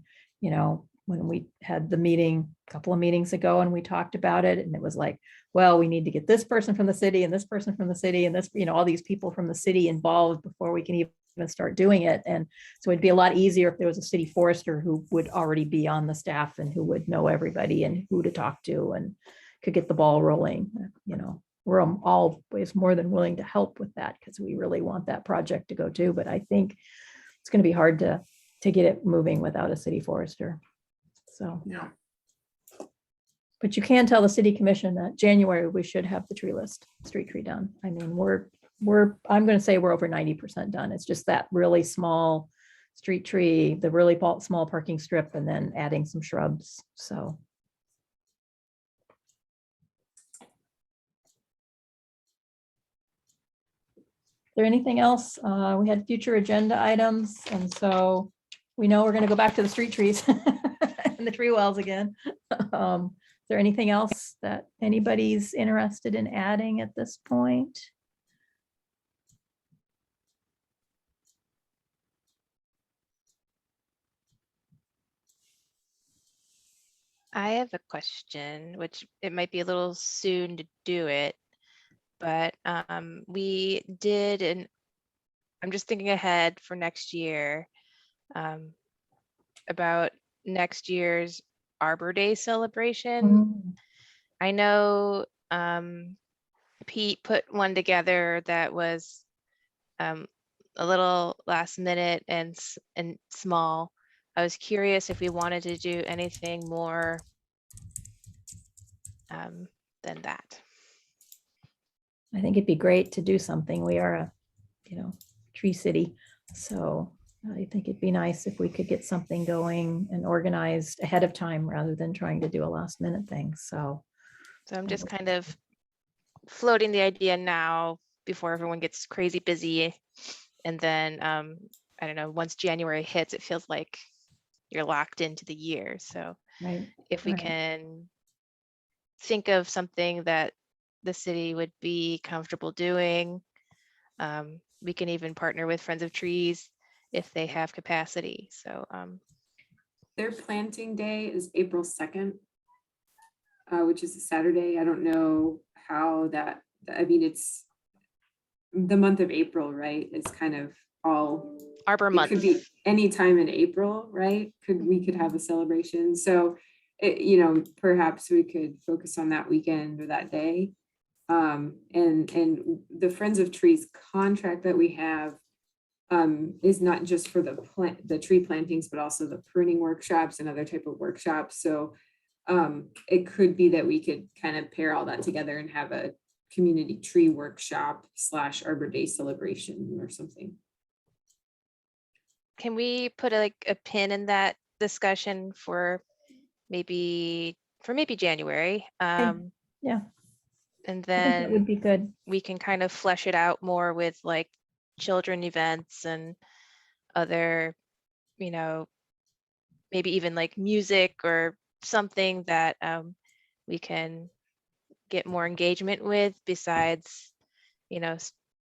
when we had the meeting a couple of meetings ago and we talked about it, and it was like, well, we need to get this person from the city and this person from the city and this, all these people from the city involved before we can even start doing it. And so it'd be a lot easier if there was a city forester who would already be on the staff and who would know everybody and who to talk to and could get the ball rolling. We're always more than willing to help with that, because we really want that project to go too. But I think it's going to be hard to get it moving without a city forester. So, yeah. But you can tell the city commission that January we should have the street tree done. I mean, I'm going to say we're over 90% done. It's just that really small street tree, the really small parking strip, and then adding some shrubs. So. Is there anything else? We had future agenda items, and so we know we're going to go back to the street trees and the tree wells again. Is there anything else that anybody's interested in adding at this point? I have a question, which it might be a little soon to do it, but we did, and I'm just thinking ahead for next year, about next year's Arbor Day celebration. Mm. I know Pete put one together that was a little last minute and small. I was curious if we wanted to do anything more than that. I think it'd be great to do something. We are a, tree city. So I think it'd be nice if we could get something going and organized ahead of time rather than trying to do a last minute thing. So I'm just kind of floating the idea now before everyone gets crazy busy. And then, I don't know, once January hits, it feels like you're locked into the year. So right. if we Right. can think of something that the city would be comfortable doing, we can even partner with Friends of Trees if they have capacity. So Their planting day is April 2nd, which is a Saturday. I don't know how that, I mean, it's the month of April, right? It's kind of all, Arbor it could Month. be any time in April, right? We could have a celebration. So, perhaps we could focus on that weekend or that day. And the Friends of Trees contract that we have is not just for the tree plantings, but also the pruning workshops and other type of workshops. So it could be that we could kind of pair all that together and have a community tree workshop / Arbor Day celebration or something. Can we put a pin in that discussion for maybe January? Yeah, And I think that would then be good. we can kind of flesh it out more with like children events and other, maybe even like music or something that we can get more engagement with besides,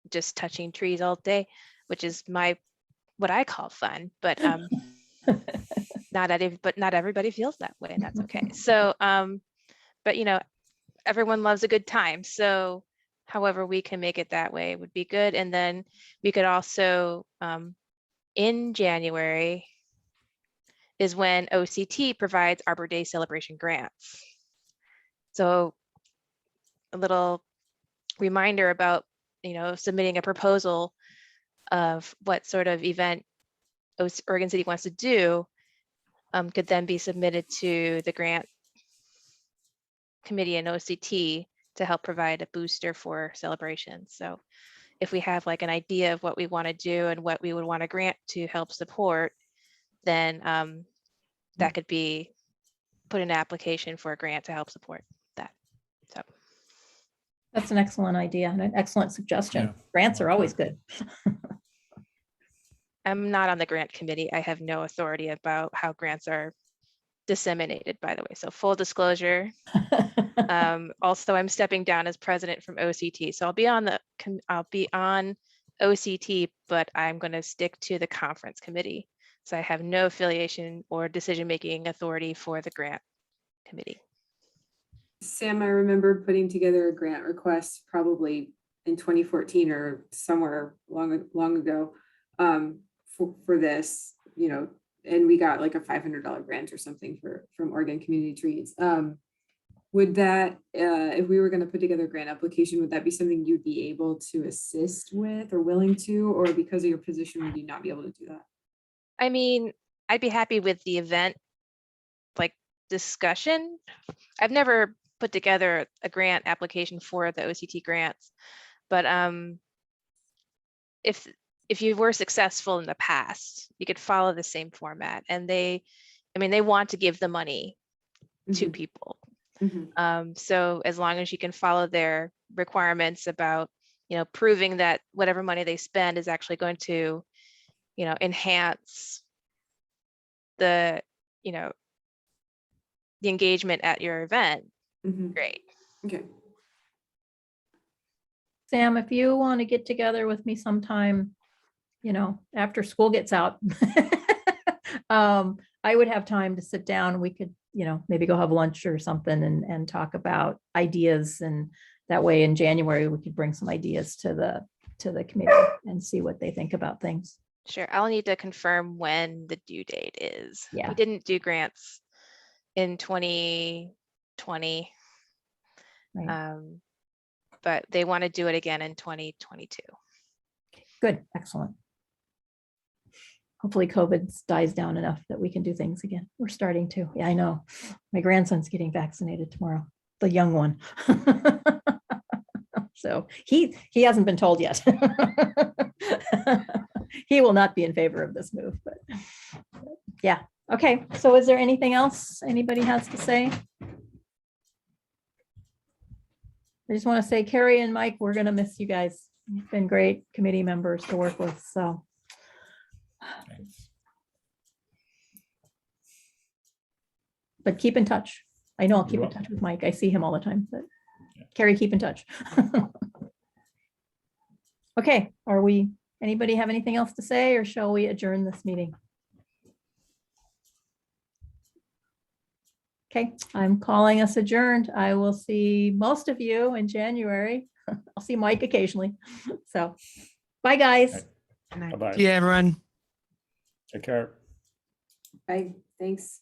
just touching trees all day, which is what I call fun, but not everybody feels that way, and that's okay. So, but everyone loves a good time. So however we can make it that way would be good. And then we could also, in January is when OCT provides Arbor Day celebration grants. So a little reminder about, submitting a proposal of what sort of event Oregon City wants to do could then be submitted to the grant committee and OCT to help provide a booster for celebrations. So if we have like an idea of what we want to do and what we would want to grant to help support, then that could be put in an application for a grant to help support that. So That's an excellent idea and an excellent suggestion. Yeah. Grants are always good. I'm not on the grant committee. I have no authority about how grants are disseminated, by the way. So full disclosure. Also, I'm stepping down as president from OCT. So I'll be on OCT, but I'm going to stick to the conference committee. So I have no affiliation or decision-making authority for the grant committee. Sam, I remember putting together a grant request probably in 2014 or somewhere long ago for this, and we got like a $500 grant or something from Oregon Community Trees. Would that, if we were going to put together a grant application, would that be something you'd be able to assist with or willing to, or because of your position, would you not be able to do that? I mean, I'd be happy with the event like discussion. I've never put together a grant application for the OCT grants, but if you were successful in the past, you could follow the same format, and they want to give the money to people. So as long as you can follow their requirements about, proving that whatever money they spend is actually going to, enhance the, the engagement at your event, great. Okay. Sam, if you want to get together with me sometime, after school gets out, I would have time to sit down. We could, maybe go have lunch or something and talk about ideas. And that way in January, we could bring some ideas to the committee and see what they think about things. Sure, I'll need to confirm when the due date is. Yeah. We didn't do grants in 2020. Right. But they want to do it again in 2022. Good, excellent. Hopefully COVID dies down enough that we can do things again. We're starting to. Yeah, I know. My grandson's getting vaccinated tomorrow, the young one. So he hasn't been told yet. He will not be in favor of this move, but yeah. Okay, so is there anything else anybody has to say? I just want to say, Carrie and Mike, we're going to miss you guys. You've been great committee members to work with, so. Thanks. But keep in touch. I know I'll keep You in will. touch with Mike. I see him all the time, but Yeah. Carrie, keep in touch. Okay, anybody have anything else to say, or shall we adjourn this meeting? Okay, I'm calling us adjourned. I will see most of you in January. I'll see Mike occasionally. So, bye, guys. Bye-bye. Yeah, everyone. Take care. Bye, thanks.